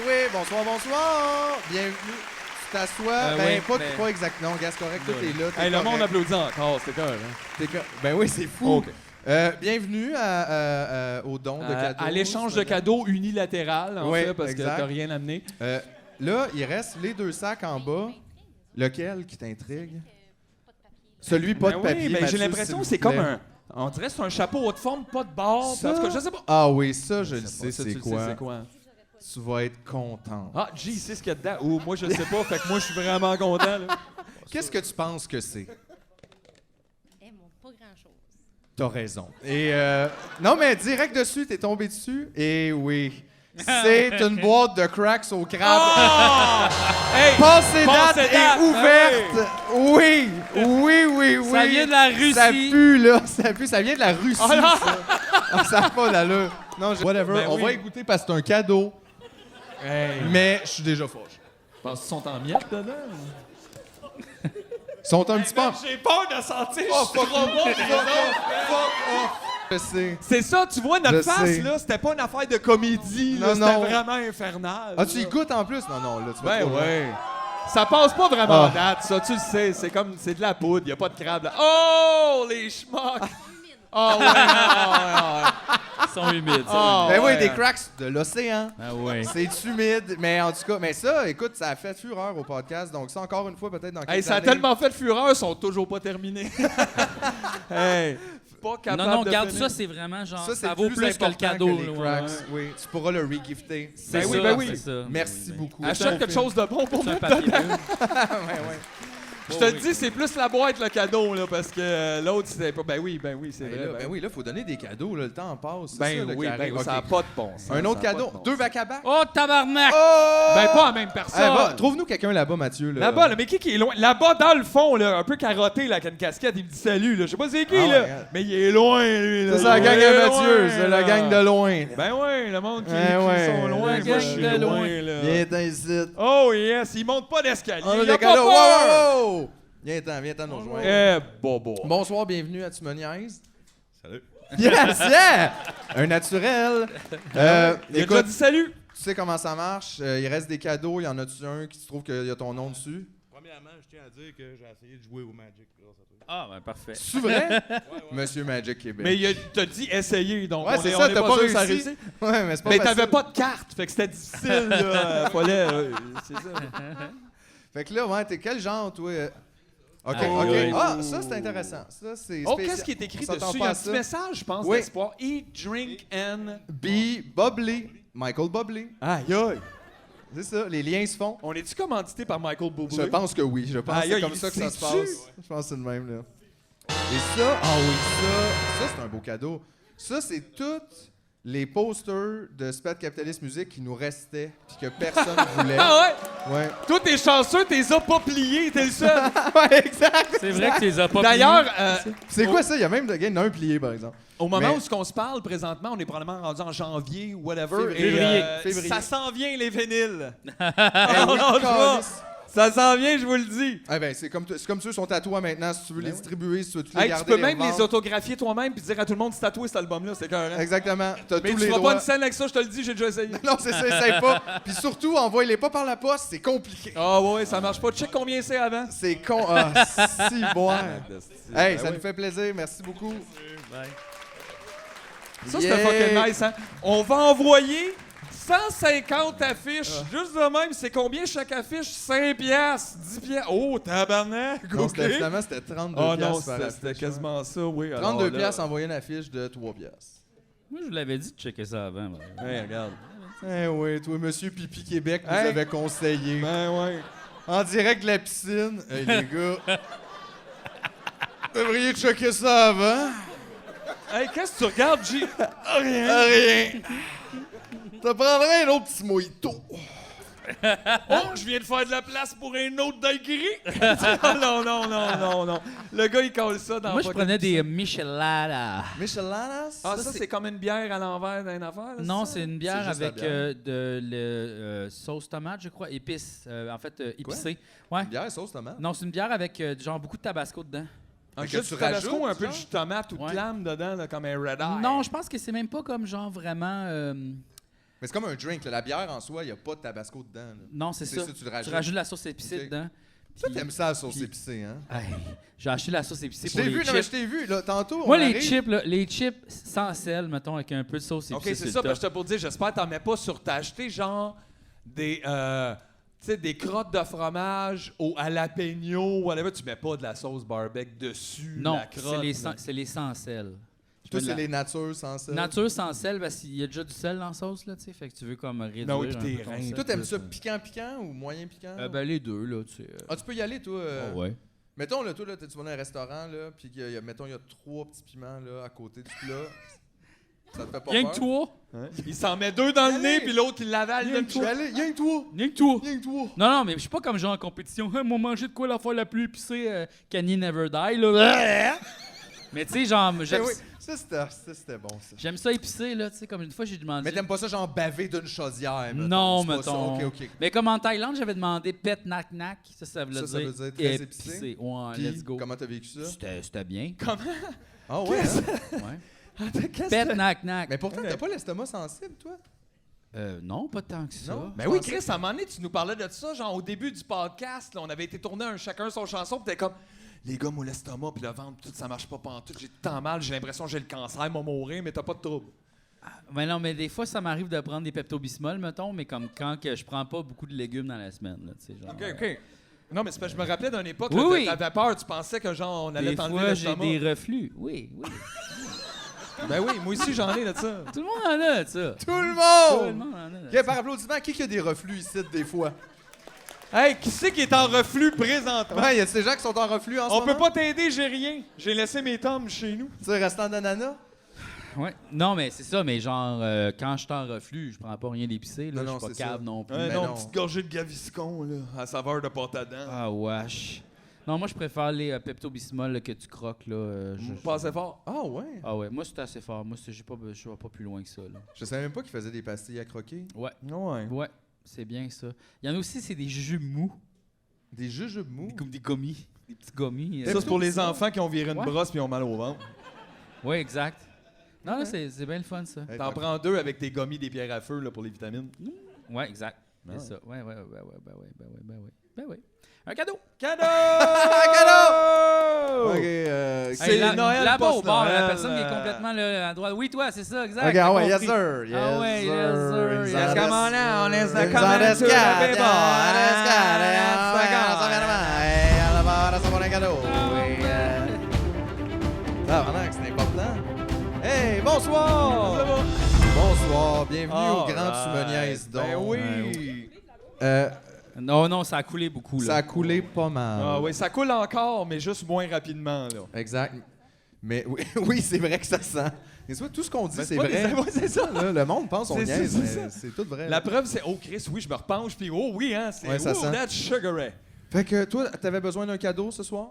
Oui. Bonsoir. Bienvenue. Tu t'assois. oui, Pas exactement. Gaz correct, tout est là. t'es Hey, le monde correct. applaudit encore, c'était correct. Hein? Ben oui, c'est fou. OK. Bienvenue au don de cadeaux. À l'échange de cadeaux unilatéral, en Ouais, fait, parce exact. que t'as rien amené. Là, il reste les 2 sacs en bas. Lequel qui t'intrigue? Celui pas de Ben papier. oui, ben, Mathieu, j'ai l'impression que s'il c'est vous plaît. comme un... On dirait que c'est un chapeau haut de forme, pas de bord. Ça? En tout cas, je sais pas. Ah oui, ça, je le pas, sais, ça, c'est tu le sais, quoi. c'est quoi? Tu vas être content. Ah, G, c'est ce qu'il y a dedans. Ou moi, je le sais pas, fait que moi, je suis vraiment content. Là. Qu'est-ce que tu penses que c'est? Eh, mon, pas grand-chose. T'as raison. Et non, mais direct dessus, t'es tombé dessus. Et oui, c'est une boîte de cracks au crabe. Hey! Passée Passée date date, et ouverte. Oui. Ça vient de la Russie. Ça pue, là. Ça pue. Ça vient de la Russie, Oh non! ça. Ah, ça n'a pas d'allure. Non, whatever. Ben On oui. va y goûter parce que c'est un cadeau. Hey! Mais je suis déjà fâché. Je pense qu'ils sont en miettes dedans. Ils sont un petit peu... J'ai peur de sentir. Oh, je suis trop bon. Je sais. C'est ça, tu vois, notre Je face, sais. là, c'était pas une affaire de comédie. là, Non, c'était non. vraiment infernal. Ah, tu y là. goûtes en plus? Non, là, tu vas Ben trop loin. ouais. Ça passe pas vraiment en Ah. date, ça, tu le sais. C'est comme, c'est de la poudre, y a pas de crabe là. Oh, les schmucks! Ah ouais. Ils sont humides. Ah, Ben oui, ouais. des cracks de l'océan. Ah ouais. C'est humide, mais en tout cas, mais ça, écoute, ça a fait fureur au podcast, donc ça encore une fois peut-être dans quelques Hey, ça a années. tellement fait de fureur, ils sont toujours pas terminés. Hey, pas capable Non, de garde finir. ça, c'est vraiment genre, Ça, c'est ça vaut plus que le important cadeau. les là, cracks. ouais. Oui, tu pourras le regifter. C'est Ben ça, oui, ben oui. c'est ça. Merci Ben oui, beaucoup. Achète quelque chose de bon pour C'est un moi. papier bleu. Ouais. Je te le dis, c'est plus la boîte le cadeau, là, parce que l'autre, c'était pas. Ben oui, c'est vrai. Ben oui, là, faut donner des cadeaux, là, le temps passe. c'est Ben ça, là, oui, qui arrive. ça n'a Ok. pas de bon sens. Un autre ça a cadeau, pas de bon 2 sens. bacs à bac. Oh, tabarnak! Oh! Ben pas la même personne. Eh, va, trouve-nous quelqu'un là-bas, Mathieu. Là-bas, là, mais qui est loin? Là-bas, dans le fond, là, un peu carotté, là, avec une casquette, il me dit salut, là. Je sais pas c'est qui, Ah ouais, là. regarde. Mais il est loin, lui, là. Ça, c'est la gang Il est à Mathieu, loin, c'est la là. gang de loin. Ben ouais, le monde qui, Eh qui ouais, sont loin, la moi, gang je suis de loin, loin. là. Viens-t'en ici. Oh yes, il monte pas d'escalier. On a il a des pas cadeaux. peur. Wow! Viens-t'en nous rejoindre. Eh, bobo. Bonsoir, bienvenue à Tu me niaises. Salut. Yes, yeah! Un naturel. Il a déjà Écoute, dit salut. tu sais comment ça marche. Il reste des cadeaux. Y en a-tu un qui se trouve qu'il y a ton nom dessus? Premièrement, je tiens à dire que j'ai essayé de jouer au Magic grâce à toi. Ah, ben parfait. C'est vrai? Monsieur Magic Québec. Mais il t'a dit essayer, donc Ouais, on c'est est, ça, on est t'as pas pas sûr que ça a réussi. réussi. Ouais, mais c'est pas Mais facile. t'avais pas de carte, fait que c'était difficile, là. Fallait, c'est ça. Fait que là, ouais, t'es quel genre, toi? OK, Ah, OK. oui. Ah, ça, c'est intéressant. Ça, c'est Oh, spécial. qu'est-ce qui est écrit On s'attend dessus? Il y pas a à un petit ça. message, je pense, Oui. d'espoir. Eat, drink and... Be Bubbly. Michael Bubbly. Aïe, aïe. C'est ça, les liens se font. On est-tu commandité par Michael Bublé? Je pense que oui. Je pense que Aïe, c'est aïe, comme ça que ça se c'est-tu? passe. Je pense que c'est le même, là. Et ça, ah oui, ça c'est un beau cadeau. Ça, c'est toutes les posters de Spad Capitalist Music qui nous restaient puis que personne voulait. Ah ouais? Ouais. Toi, t'es chanceux, t'es pas plié, t'es le seul. Ouais, exact. C'est vrai que tu les as pas D'ailleurs, C'est quoi ça? Il y a même il y en a un plié, par exemple. au moment Mais- où on se parle présentement, on est probablement rendu en janvier ou whatever. Février. Et, Février. ça s'en vient, les vinyles. Eh oui, non, câlisse. Ça s'en vient, je vous le dis. Eh ben, c'est comme ceux sont à toi maintenant. Si tu veux les distribuer, si tu veux les Hey, garder, tu peux même revendre. les autographier toi-même puis dire à tout le monde de tatouer cet album-là, c'est carré. Exactement. T'as Mais tous tu les feras droits. pas une scène avec ça, je te le dis, j'ai déjà essayé. Non, c'est ça, essaye pas. Puis surtout, envoie-les pas par la poste, c'est compliqué. Ah ouais, ça marche pas. Check combien c'est avant. C'est con. Ah, si bon. Hey, ça ouais. nous fait plaisir. Merci beaucoup. Ça, c'était fucking nice, hein? On va envoyer 150 affiches. Juste de même, c'est combien chaque affiche? 5 piastres, 10 piastres. Oh, tabarnak! Non, OK. finalement, c'était 32 Oh non, piastres par c'était affiche, quasiment ça, oui. ouais. Alors 32 là- piastres, envoyer une affiche de 3 piastres. Moi, je vous l'avais dit de checker ça avant. Hey, regarde. Eh oui, toi, Monsieur Pipi Québec nous Hey. avait conseillé. Ben ouais. En direct de la piscine. Hey, les gars. Vous devriez checker ça avant. Hey, qu'est-ce que tu regardes, G? Rien. Rien. Te prendrais un autre petit mojito. Oh, je viens de faire de la place pour un autre daiquiri. non, non, non, non, non. Le gars, il colle ça dans Moi, je fucking prenais des piscine. Micheladas. Micheladas? Ah, ça, c'est comme une bière à l'envers d'une affaire? là, Non, ça? c'est une bière C'est juste la avec bière. de sauce tomate, je crois, épice. En fait, épicée. Ouais. Bière sauce tomate. Non, c'est une bière avec genre beaucoup de tabasco dedans. Un Fait que jus tu de tabasco, rajoutes, un peu de genre? jus de tomate ou de Ouais. clame dedans, là, comme un red eye. Non, je pense que c'est même pas comme genre vraiment. Mais c'est comme un drink. Là. La bière en soi, il n'y a pas de tabasco dedans. Là. Non, c'est C'est ça. ça, tu le rajoutes. Tu rajoutes la sauce épicée Ok. dedans. Toi, Puis- t'aimes ça, la sauce puis- épicée, hein? Hey, j'ai acheté la sauce épicée Je pour t'ai les vu, non, mais je chips. t'ai vu. Là, tantôt, Moi, on les arrive. chips, là, les chips sans sel, mettons, avec un peu de sauce épicée. OK, c'est le ça, top. parce que j'étais pour dire, j'espère que t'en mets pas sur... T'as acheté, genre, des... tu sais, des crottes de fromage au jalapeno, whatever. Tu mets pas de la sauce barbecue dessus, Non, la crotte. c'est les sans sel. Toi, Je c'est mets de les natures sans sel. Nature sans sel, parce qu'il y a déjà du sel dans la sauce, là, tu sais. Fait que tu veux comme réduire Non, et puis un tes peu ton reins. sel. Toi, t'aimes ça piquant ou moyen piquant? Ben, les deux, là, tu sais. Ah, tu peux y aller, toi. Ah ouais. Mettons, là, toi, là, tu vas dans un restaurant, là, puis mettons, il y a 3 petits piments, là, à côté du plat. Ça te fait pas Rien peur? que toi. Il s'en met 2 dans le Allez. nez, puis l'autre, il l'avale. Rien le que Je vais aller, rien que toi. Rien que toi. Rien que toi. Non, non, mais je suis pas comme genre en compétition. Hey, moi, manger de quoi la fois la plus épicée, Kenny Never Die, là. Mais tu sais, genre, Eh j'aime oui, ça, c'était bon, ça. j'aime ça épicé, là, tu sais, comme une fois, j'ai demandé. Mais t'aimes pas ça, genre, baver d'une chaudière, mettons? Non, C'est pas mettons. ça. OK. Mais comme en Thaïlande, j'avais demandé pet nak nak. Ça veut Ça, dire. ça veut dire très épicé. Ouais, Puis, let's go. comment t'as vécu ça? C'était bien. Ah ouais, hein? Ouais. Pet nak nak. Mais pourtant, t'as pas l'estomac sensible, toi? Non, pas tant que ça. Non? Ben oui, Chris, à un moment donné, tu nous parlais de ça, genre au début du podcast, là, on avait été tourné un chacun son chanson, puis t'es comme, les gars, moi, l'estomac, puis le ventre, tout, ça marche pas pantoute, j'ai tant mal, j'ai l'impression que j'ai le cancer, m'a mourir, mais t'as pas de trouble. Mais non, mais des fois, ça m'arrive de prendre des Pepto-Bismol, mettons, mais comme quand que je prends pas beaucoup de légumes dans la semaine, là, tu sais, genre. OK. Non, mais c'est parce que je me rappelais d'une époque, Oui, là, oui. t'avais peur, tu pensais que genre, on allait Des t'enlever fois, j'ai l'estomac. des reflux. Oui, oui. Ben oui, moi aussi, j'en ai de ça. Tout le monde en a, ça. Tout le Tout le monde! monde en a. OK, par applaudissement, qui a des reflux ici, des fois? Hey, qui c'est qui est en reflux présentement? Ouais, il y a ces gens qui sont en reflux en ce On moment? peut pas t'aider, j'ai rien. J'ai laissé mes tomes chez nous. Tu sais, restant d'ananas? Ouais. Non, mais c'est ça, mais genre, quand je suis en reflux, je prends pas rien d'épicé, là. Non, Je suis c'est pas ça. cave non plus. Ouais, Mais non, non. petite gorgée de gaviscon, là, à saveur de pâte à dents. Ah, wesh. Non, moi, je préfère les Pepto-Bismol là, que tu croques, là. Pas assez fort. Ah ouais? Ah ouais, moi, c'est assez fort. Moi, je vais pas plus loin que ça, là. Je savais même pas qu'ils faisaient des pastilles à croquer. Ouais, Ouais. ouais, c'est bien ça. Il y en a aussi, c'est des jujubes mous. Des jujubes mous. Comme des gommis. Des petits gommis. Ça, c'est pour les enfants qui ont viré une Ouais. brosse puis ont mal au ventre. Ouais, exact. Non, là, c'est bien le fun, ça. Hey, T'en prends 2 avec tes gommis des pierres à feu là, pour les vitamines. Ouais, exact. Ah C'est ouais. ça. Ouais. Ben ouais. Un cadeau! Cadeau! Cadeau! OK, C'est Noël là-bas au bar, post-Noël, la personne qui est complètement là, à droite. Oui, toi, c'est ça, exact. OK, t'as ah ouais, yes compris. sir. Yes Ah ouais, yes sir. Yes, Yes, come on now, on is the Yes, coming yes, to the yes, people. yes, yes, That's the yes, God. Hey, alors, ça va un cadeau. Oui, ah, maintenant, c'est important. Hey, bonsoir! Bonsoir, bienvenue au Grand Tumoniaise. Ben oui! Non, ça a coulé beaucoup, là. Ça a coulé pas mal. Ah oui, ça coule encore, mais juste moins rapidement, là. Exact. Mais oui, oui, c'est vrai que ça sent. Mais tu vois, tout ce qu'on dit, Mais c'est pas vrai. ouais, c'est ça. Là, le monde pense qu'on C'est ça, niaise, c'est mais ça. c'est tout vrai. La preuve, c'est « Oh, Chris, oui, je me repenche, puis oh oui, hein, c'est Ouais, ça oh, sent. that's sugary. » Fait que toi, t'avais besoin d'un cadeau ce soir?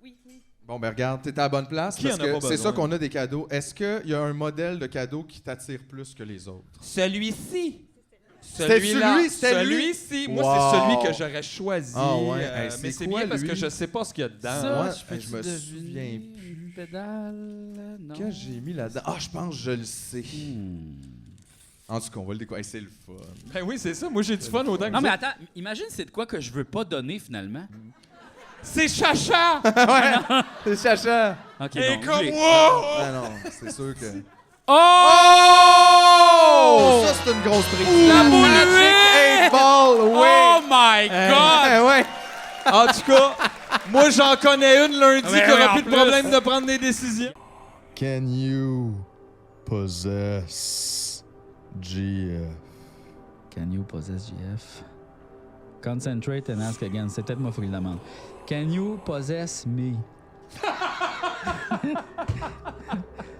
Oui, oui. Bon, ben regarde, t'es à la bonne place. Qui parce en a que pas c'est besoin? ça qu'on a des cadeaux. Est-ce qu'il y a un modèle de cadeau qui t'attire plus que les autres? Celui-ci. C'était Celui-là. celui? C'était lui? Celui-ci. Moi, Wow. c'est celui que j'aurais choisi. Ah ouais, hey, c'est mais c'est quoi, bien parce lui? que je sais pas ce qu'il y a dedans. Ça, ouais, je peux-tu je me deviner? souviens Une pédale? Non. Que j'ai mis là-dedans? Ah, je pense que je le sais. En tout cas, on va le découvrir. Hey, c'est le fun. Ben oui, c'est ça. Moi, j'ai du fun autant que Non, vous mais autres. attends, imagine c'est de quoi que je veux pas donner, finalement. C'est Chacha! Ouais, c'est Chacha. OK, Et bon, comme je l'ai. moi! Ah non, c'est sûr que... Oh! Oh! Ça, c'est une grosse prise. La boule Magic 8 Ball, oui! Oh my God! Eh ouais. En tout cas, moi, j'en connais une lundi Ouais, qui aura en plus de plus. problème de prendre des décisions. Can you possess GF? Can you possess GF? Concentrate and ask again. C'est peut-être moi qu'il faut qu'il demande. Can you possess me?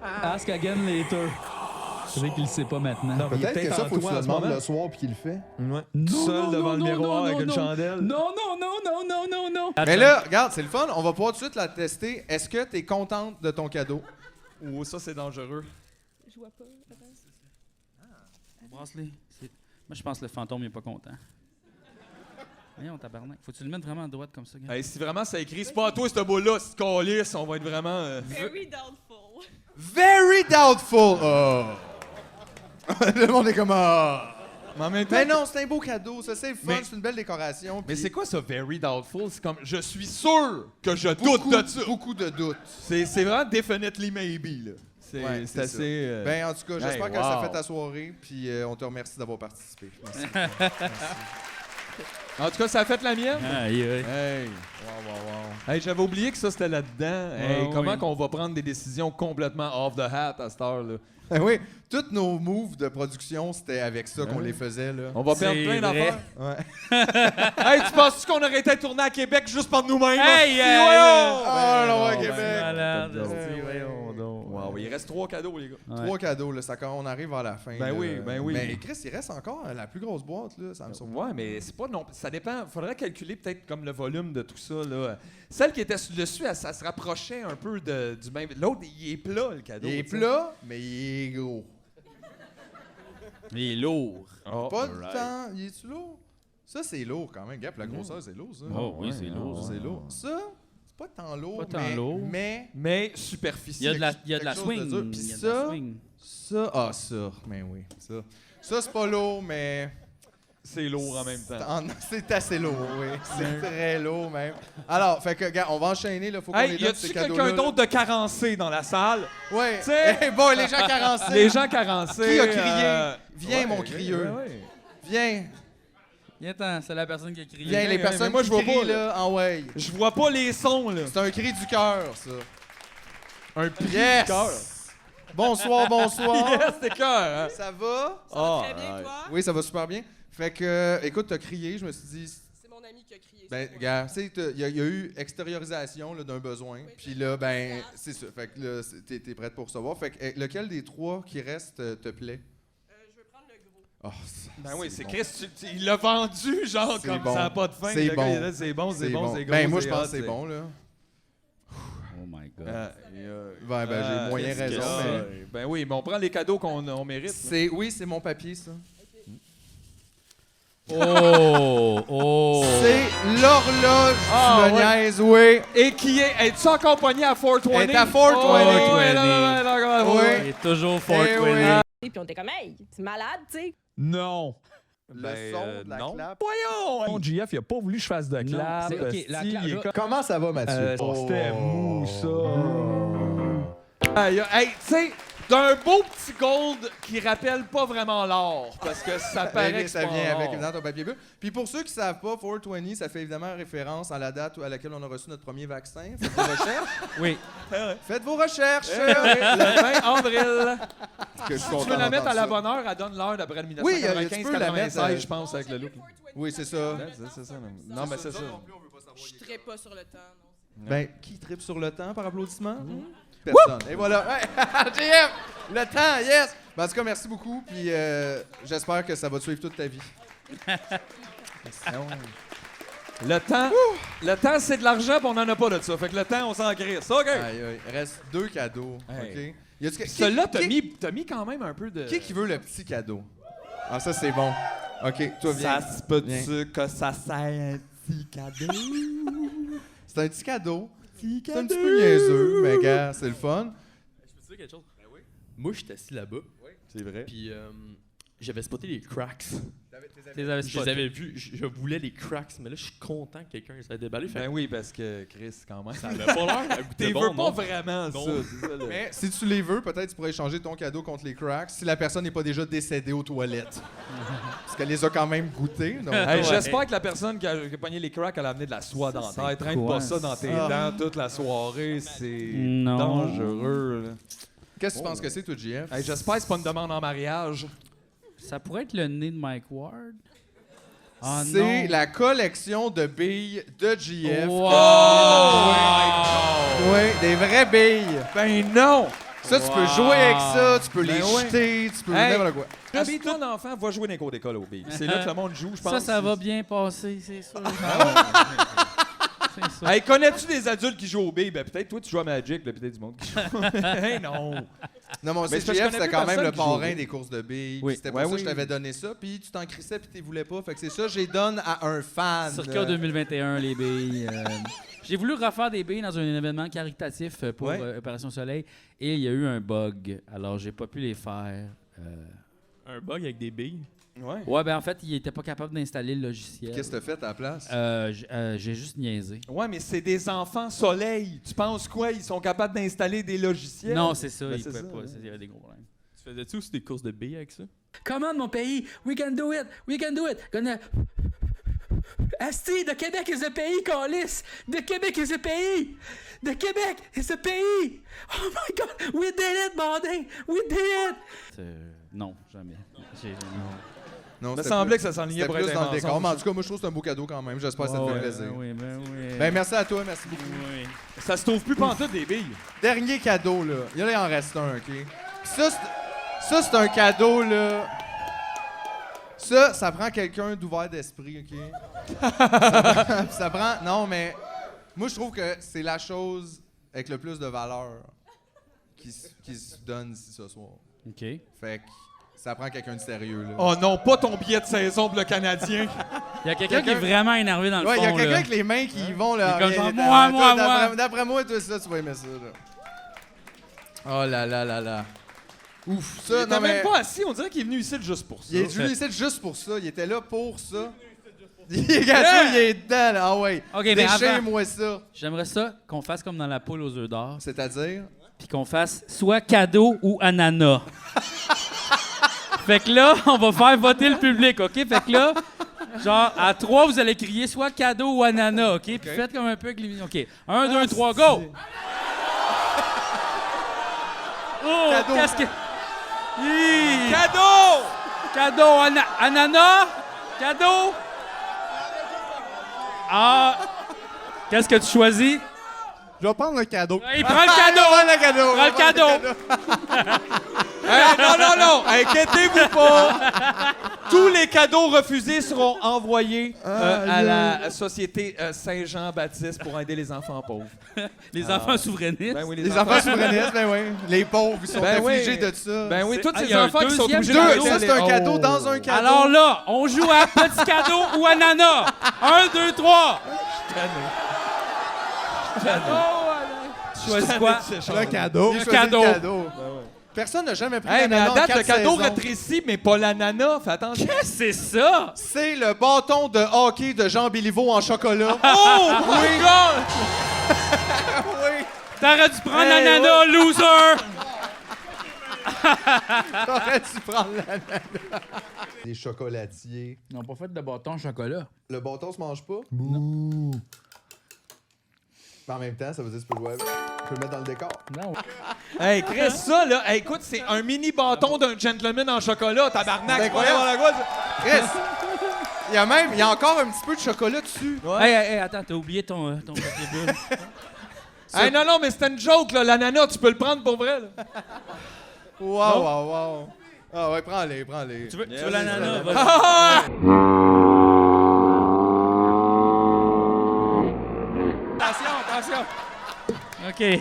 Ask again later. C'est vrai qu'il le sait pas maintenant. Peut-être que ça, faut que tu le demandes moment. le soir puis qu'il le fait. Ouais. Non, Seul non, devant non, le non, miroir non, avec une non. chandelle. Non. Mais là, regarde, c'est le fun. On va pouvoir tout de suite la tester. Est-ce que tu es contente de ton cadeau? Oh, ça, c'est dangereux. Je vois pas. Attends. Brasse-les. Moi, je pense que le fantôme n'est pas content. Voyons, tabarnak. Faut-tu le mettre vraiment à droite comme ça, gars? Hey, si vraiment ça écrit, c'est pas à toi, ce beau-là, c'est calice, on va être vraiment. Very doubtful. Very doubtful. Oh. Le monde est comme... Ah. Mais en même temps. Mais non, c'est un beau cadeau. Ça, c'est le fun. Mais- C'est une belle décoration. Mais puis c'est quoi ça, very doubtful? C'est comme, je suis sûr que je beaucoup, doute de ça. beaucoup de doutes. C'est vraiment definitely maybe, là. C'est Ouais, c'est assez. ça. Ben, en tout cas, j'espère hey, que ça wow. fait ta soirée. Puis on te remercie d'avoir participé. Merci. En tout cas, ça a fait la mienne. Aïe, aïe. Hey. Wow. Hey, j'avais oublié que ça c'était là-dedans. Hey, Ouais, comment oui. qu'on va prendre des décisions complètement off the hat à cette heure-là? Eh oui, tous nos moves de production, c'était avec ça qu'on les faisait. Là. On va perdre C'est plein vrai. d'affaires. Ouais. Hey, tu penses qu'on aurait été tourné à Québec juste par nous-mêmes? Hey, hostie, hey, voyons! Oh, non, Ben, Québec. ben, Malade, ben, hostie, ben, voyons donc. Wow, il reste 3 cadeaux, les gars. Ouais. 3 cadeaux, là, ça, on arrive à la fin. Ben là. oui, ben oui. Mais Chris, il reste encore la plus grosse boîte, là. Ça me surprend. Ouais, mais c'est pas non. Ça dépend. Faudrait calculer peut-être comme le volume de tout ça. Là. Celle qui était dessus, ça se rapprochait un peu du même. L'autre, il est plat, le cadeau. Il est tu sais. plat, mais il est gros. Il est lourd. Oh, Pas alright. de temps. Il est-tu lourd? Ça, c'est lourd quand même. Gap, la grosseur, c'est lourd, ça. Oh oui, c'est lourd. C'est lourd. Ça, c'est pas tant lourd, Pas tant lourd. mais Mais Il y a superficiel. de la, il y a de la quelque chose de swing. dur. Il Puis y a de la ça- swing. ça, mais oui, ça. Ça, c'est pas lourd, mais C'est lourd en même temps. c'est assez lourd, oui. C'est très lourd, même. Alors, fait que, gars, on va enchaîner, là. Faut qu'on Hey, les y donne, a-tu ces quelqu'un cadeaux-là. d'autre de carencé dans la salle? Ouais. T'sais- Eh, bon, les gens carencés. Les gens carencés. Qui a crié? Viens, ouais, mon crieux. ouais. Viens. Viens-ten, c'est la personne qui a crié. Viens, les mais personnes moi, qui je vois crient, pas, là. là, en way. Je vois pas les sons, là. C'est un cri du cœur, ça. Un pli Yes! du cœur. Bonsoir, bonsoir. Yes, c'est cœur, hein? Ça va? Ah, Très bien, ouais. toi? Oui, ça va super bien. Fait que, écoute, t'as crié, je me suis dit, C'est mon ami qui a crié. ben, c'est moi. gars, tu sais, il y a eu extériorisation là, d'un besoin. Oui, Puis là, ben, c'est ça. Fait que là, t'es prête pour recevoir. Fait que, lequel des 3 qui restent te plaît? Je veux prendre le gros. Oh, ça, Ben oui, c'est bon. Chris, il l'a vendu, genre, C'est comme bon. ça n'a pas de fin. C'est Le gars, bon. il est là, c'est bon, c'est bon, c'est gros. Ben, moi, je c'est pense hot, que c'est bon, là. Oh my God. Ben, j'ai moyen qu'est-ce raison, que mais... c'est? Ben oui, mais on prend les cadeaux qu'on mérite. Oui, c'est mon papier, ça. Oh! C'est l'horloge Ah, du ouais. niaise, oui. Et qui est. Es-tu encore poigné à 420? Elle est à 420. Oh, ouais, là, là, Oui. Il est toujours fort Eh oui. Et puis on était comme, hey, tu es malade, tu sais. Non. Le Ben, son de la non. clap. Voyons! Mon GF, il a pas voulu que je fasse de Non, clap. c'est- ok, la Esti, clap, il est là- comme- Comment ça va, Mathieu? C'était mou, ça. Hey, tu sais, d'un beau petit gold qui rappelle pas vraiment l'or, parce que ça paraît que ça c'est pas vient l'or. avec évidemment ton papier bleu. Puis pour ceux qui savent pas, 420, ça fait évidemment référence à la date à laquelle on a reçu notre premier vaccin. Faites vos recherches. Oui. Faites vos recherches. Le 20 avril. Que je suis Si tu content veux la mettre d'entendre à la ça. bonne heure, elle donne l'heure d'après le Oui, tu peux la mettre, 1995-96, je pense, avec le look. Oui, c'est ça. C'est ça. Non, mais c'est ça. Je ne pas sur le temps. Non. Ben, qui tripe sur le temps par applaudissement? Personne. Et voilà. Ouais. JF! Le temps, yes! Ben, en tout cas, merci beaucoup. Puis j'espère que ça va te suivre toute ta vie. Le temps, c'est de l'argent, puis on n'en a pas de ça. Fait que le temps, on s'en crisse. OK. Aïe, aïe. Il reste 2 cadeaux. Hey. OK? Y a-tu- Celui-là, qui- t'as mis quand même un peu de... Qui veut le petit cadeau? Ah, ça, c'est bon. OK, toi, viens. Ça se peut-tu Viens. que ça sert un petit cadeau? C'est un petit cadeau. C'est un petit peu niaiseux, mais gars, c'est le fun. Je peux te dire quelque chose? Ben oui. Moi, j'étais assis là-bas. C'est vrai. Puis j'avais spoté les cracks. Tu les avais Je les spotés. avais vus. Je voulais les cracks, mais là, je suis content que quelqu'un les ait déballés. Fait Ben oui, parce que Chris, quand même. ça avait pas l'air à goûter T'es bon, veux pas non? vraiment Non. ça, c'est ça. Là. Mais si tu les veux, peut-être tu pourrais échanger ton cadeau contre les cracks si la personne n'est pas déjà décédée aux toilettes. Parce qu'elle les a quand même goûtés. Donc... Hey, Ouais. j'espère que la personne qui a pogné les cracks, elle a amené de la soie dentaire. Traîne quoi, pas ça dans tes ça? dents toute la soirée, c'est Non. dangereux. Là. Qu'est-ce que tu penses que c'est, toi, JF? Hey, j'espère que c'est pas une demande en mariage. Ça pourrait être le nez de Mike Ward. Ah C'est non. la collection de billes de JF. Wow! Oui, des vraies billes. Ben non! Ça, tu peux jouer avec ça, tu peux les Ben ouais. jeter, tu peux Hey. n'importe quoi. Habille ton enfant, va jouer dans les cours d'école au billes. C'est là que le monde joue, je pense. Ça va bien passer, c'est sûr. C'est ça. Hey, connais-tu des adultes qui jouent au billes? Ben peut-être toi tu joues à Magic, là, peut-être du monde qui joue. Hey non! Non, mais on sait Mais c'est parce JF, que je connais c'était plus quand même personne le qui joue au parrain billes. des courses de billes. Oui. Puis c'était pour Ouais, ça que oui. je t'avais donné ça, puis tu t'en crissais puis tu voulais pas. Fait que c'est ça, j'ai donne à un fan. Circa 2021, les billes. J'ai voulu refaire des billes dans un événement caritatif pour Ouais. Opération Soleil et il y a eu un bug. Alors, j'ai pas pu les faire. Un bug avec des billes. Ouais. Ouais, ben en fait, il était pas capable d'installer le logiciel. Qu'est-ce que t'as fait à la place? J'ai juste niaisé. Ouais, mais c'est des enfants soleil. Tu penses quoi? Ils sont capables d'installer des logiciels? Non, c'est ça, Ben, il c'est pouvait ça, pas. ouais. Il y avait des gros problèmes. Tu faisais-tu aussi des courses de billes avec ça? Commande mon pays, we can do it, we can do it. Gonna... Asti, de Québec is a pays, Calis. De Québec is a pays. De Québec is a pays. Oh my God, we did it, bordel, we did it. Non, jamais. Non, Il me c'était semblait plus- que ça s'enlignait c'était pour plus être dans un le décor. mensonge. Mais en tout cas, moi, je trouve que c'est un beau cadeau quand même. J'espère que ça te fait plaisir. Oui, ben oui. Ben, merci à toi, merci beaucoup. Oui. Ça se trouve plus pantoute des billes. Dernier cadeau, là. Il en reste un, OK? Puis ça, c'est un cadeau, là. Ça prend quelqu'un d'ouvert d'esprit, OK? ça prend... Non, mais... Moi, je trouve que c'est la chose avec le plus de valeur qui se donne ici ce soir. OK. Fait que ça prend quelqu'un de sérieux, là. Oh non, pas ton billet de saison pour le Canadien. Il y a quelqu'un qui est vraiment énervé dans le Ouais, fond. il y a quelqu'un là. avec les mains qui vont, là. Il est comme genre, Toi, moi. D'après moi, toi, ça, tu vas aimer ça, là. Oh là là là là. Ouf, Il ça, était non, mais... même pas assis, on dirait qu'il est venu ici juste pour ça. Il est venu ici juste pour ça. Il était là pour ça. Il est gâteau, il est dedans, là. Ah ouais. OK, mais Déchire-moi ça. J'aimerais ça qu'on fasse comme dans la poule aux œufs d'or, C'est-à-dire? puis qu'on fasse soit cadeau ou ananas. Fait que là, on va faire voter le public, OK? Fait que là, genre, à 3, vous allez crier soit cadeau ou ananas, OK? Puis faites comme un peu avec les... OK. 1, 2, 3, go! Oh, Cadeau. qu'est-ce que... Hi! Cadeau! Cadeau, ananas? Cadeau? Ah! Qu'est-ce que tu choisis? Je vais prendre le cadeau. Il prend le cadeau! Le cadeau! Prends le cadeau! Non, inquiétez-vous pas. Tous les cadeaux refusés seront envoyés à la Société Saint-Jean-Baptiste pour aider les enfants pauvres. Les enfants souverainistes. Ben oui, Les enfants souverainistes, ben oui. Les pauvres, ils sont Ben oui. affligés de ça. Ben oui, tous Ah, il ces y a un enfants qui sont deuxième obligés cadeau. de ça, c'est un cadeau dans un cadeau. Alors là, on joue à petit cadeau ou ananas. 1, 2, 3. Choisis quoi? Le cadeau. Il Le choisit cadeau. le cadeau. Personne n'a jamais pris Hey, mais l'ananas à en date, 4 le cadeau saisons. rétrécit, mais pas l'ananas. Fais attention. Qu'est-ce que c'est ça? C'est le bâton de hockey de Jean Béliveau en chocolat. Oh my God! Oui. T'aurais dû prendre Hey, l'ananas, loser! T'aurais dû prendre l'ananas. Des chocolatiers. Ils n'ont pas fait de bâton au chocolat. Le bâton se mange pas? Non. Mais en même temps, ça veut dire que tu peux jouer avec. Tu peux le mettre dans le décor. Non. Hey, Chris, ça, là, hey, écoute, c'est un mini bâton d'un gentleman en chocolat, tabarnak. C'est incroyable. Chris, il y a encore un petit peu de chocolat dessus. Hey, attends, t'as oublié ton papier bulle. Hey, non, mais c'était une joke, là. L'ananas, tu peux le prendre pour vrai, là. Wow. Ah ouais, prends-les. Tu veux l'ananas? Attention. OK.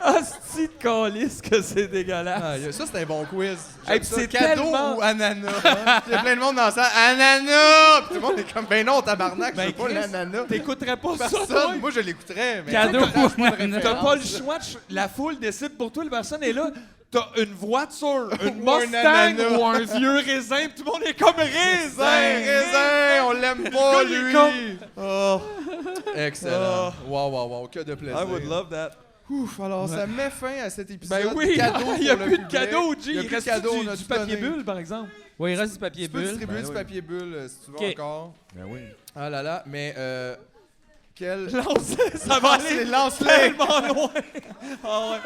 Hostie de calice que c'est dégueulasse. Ah, ça, c'est un bon quiz. Hey, J'aime ça. c'est Cadeau tellement- ou ananas? Hein? Il y a plein de monde dans la salle. Ananas! Puis tout le monde est comme, ben non, tabarnak, je veux pas Chris, l'ananas. T'écouterais pas ça, toi? Personne, moi je l'écouterais. Mais Cadeau ou ananas? T'as pas le choix. La foule décide pour toi. La personne est là. T'as une voiture, une Ou un Mustang ananas. ou un vieux raisin. Pis tout le monde est comme raisin. Raisin, on l'aime pas, Le gars, il est lui. comme- Oh. Excellent. Wow, que de plaisir. I would love that. Ouf, alors ça met fin à cet épisode. Ben oui, Cadeau il y a pour le plus de public. cadeaux, G. Il y a Il plus de reste cadeaux, on a du tout papier donné. bulle, par exemple. Oui, il reste du papier Tu peux bulle. distribuer Ben du oui. papier bulle si tu veux Ok. encore. Ben oui. Ah là là, mais quel... Ça va aller Lance-les. tellement loin. Ah ouais.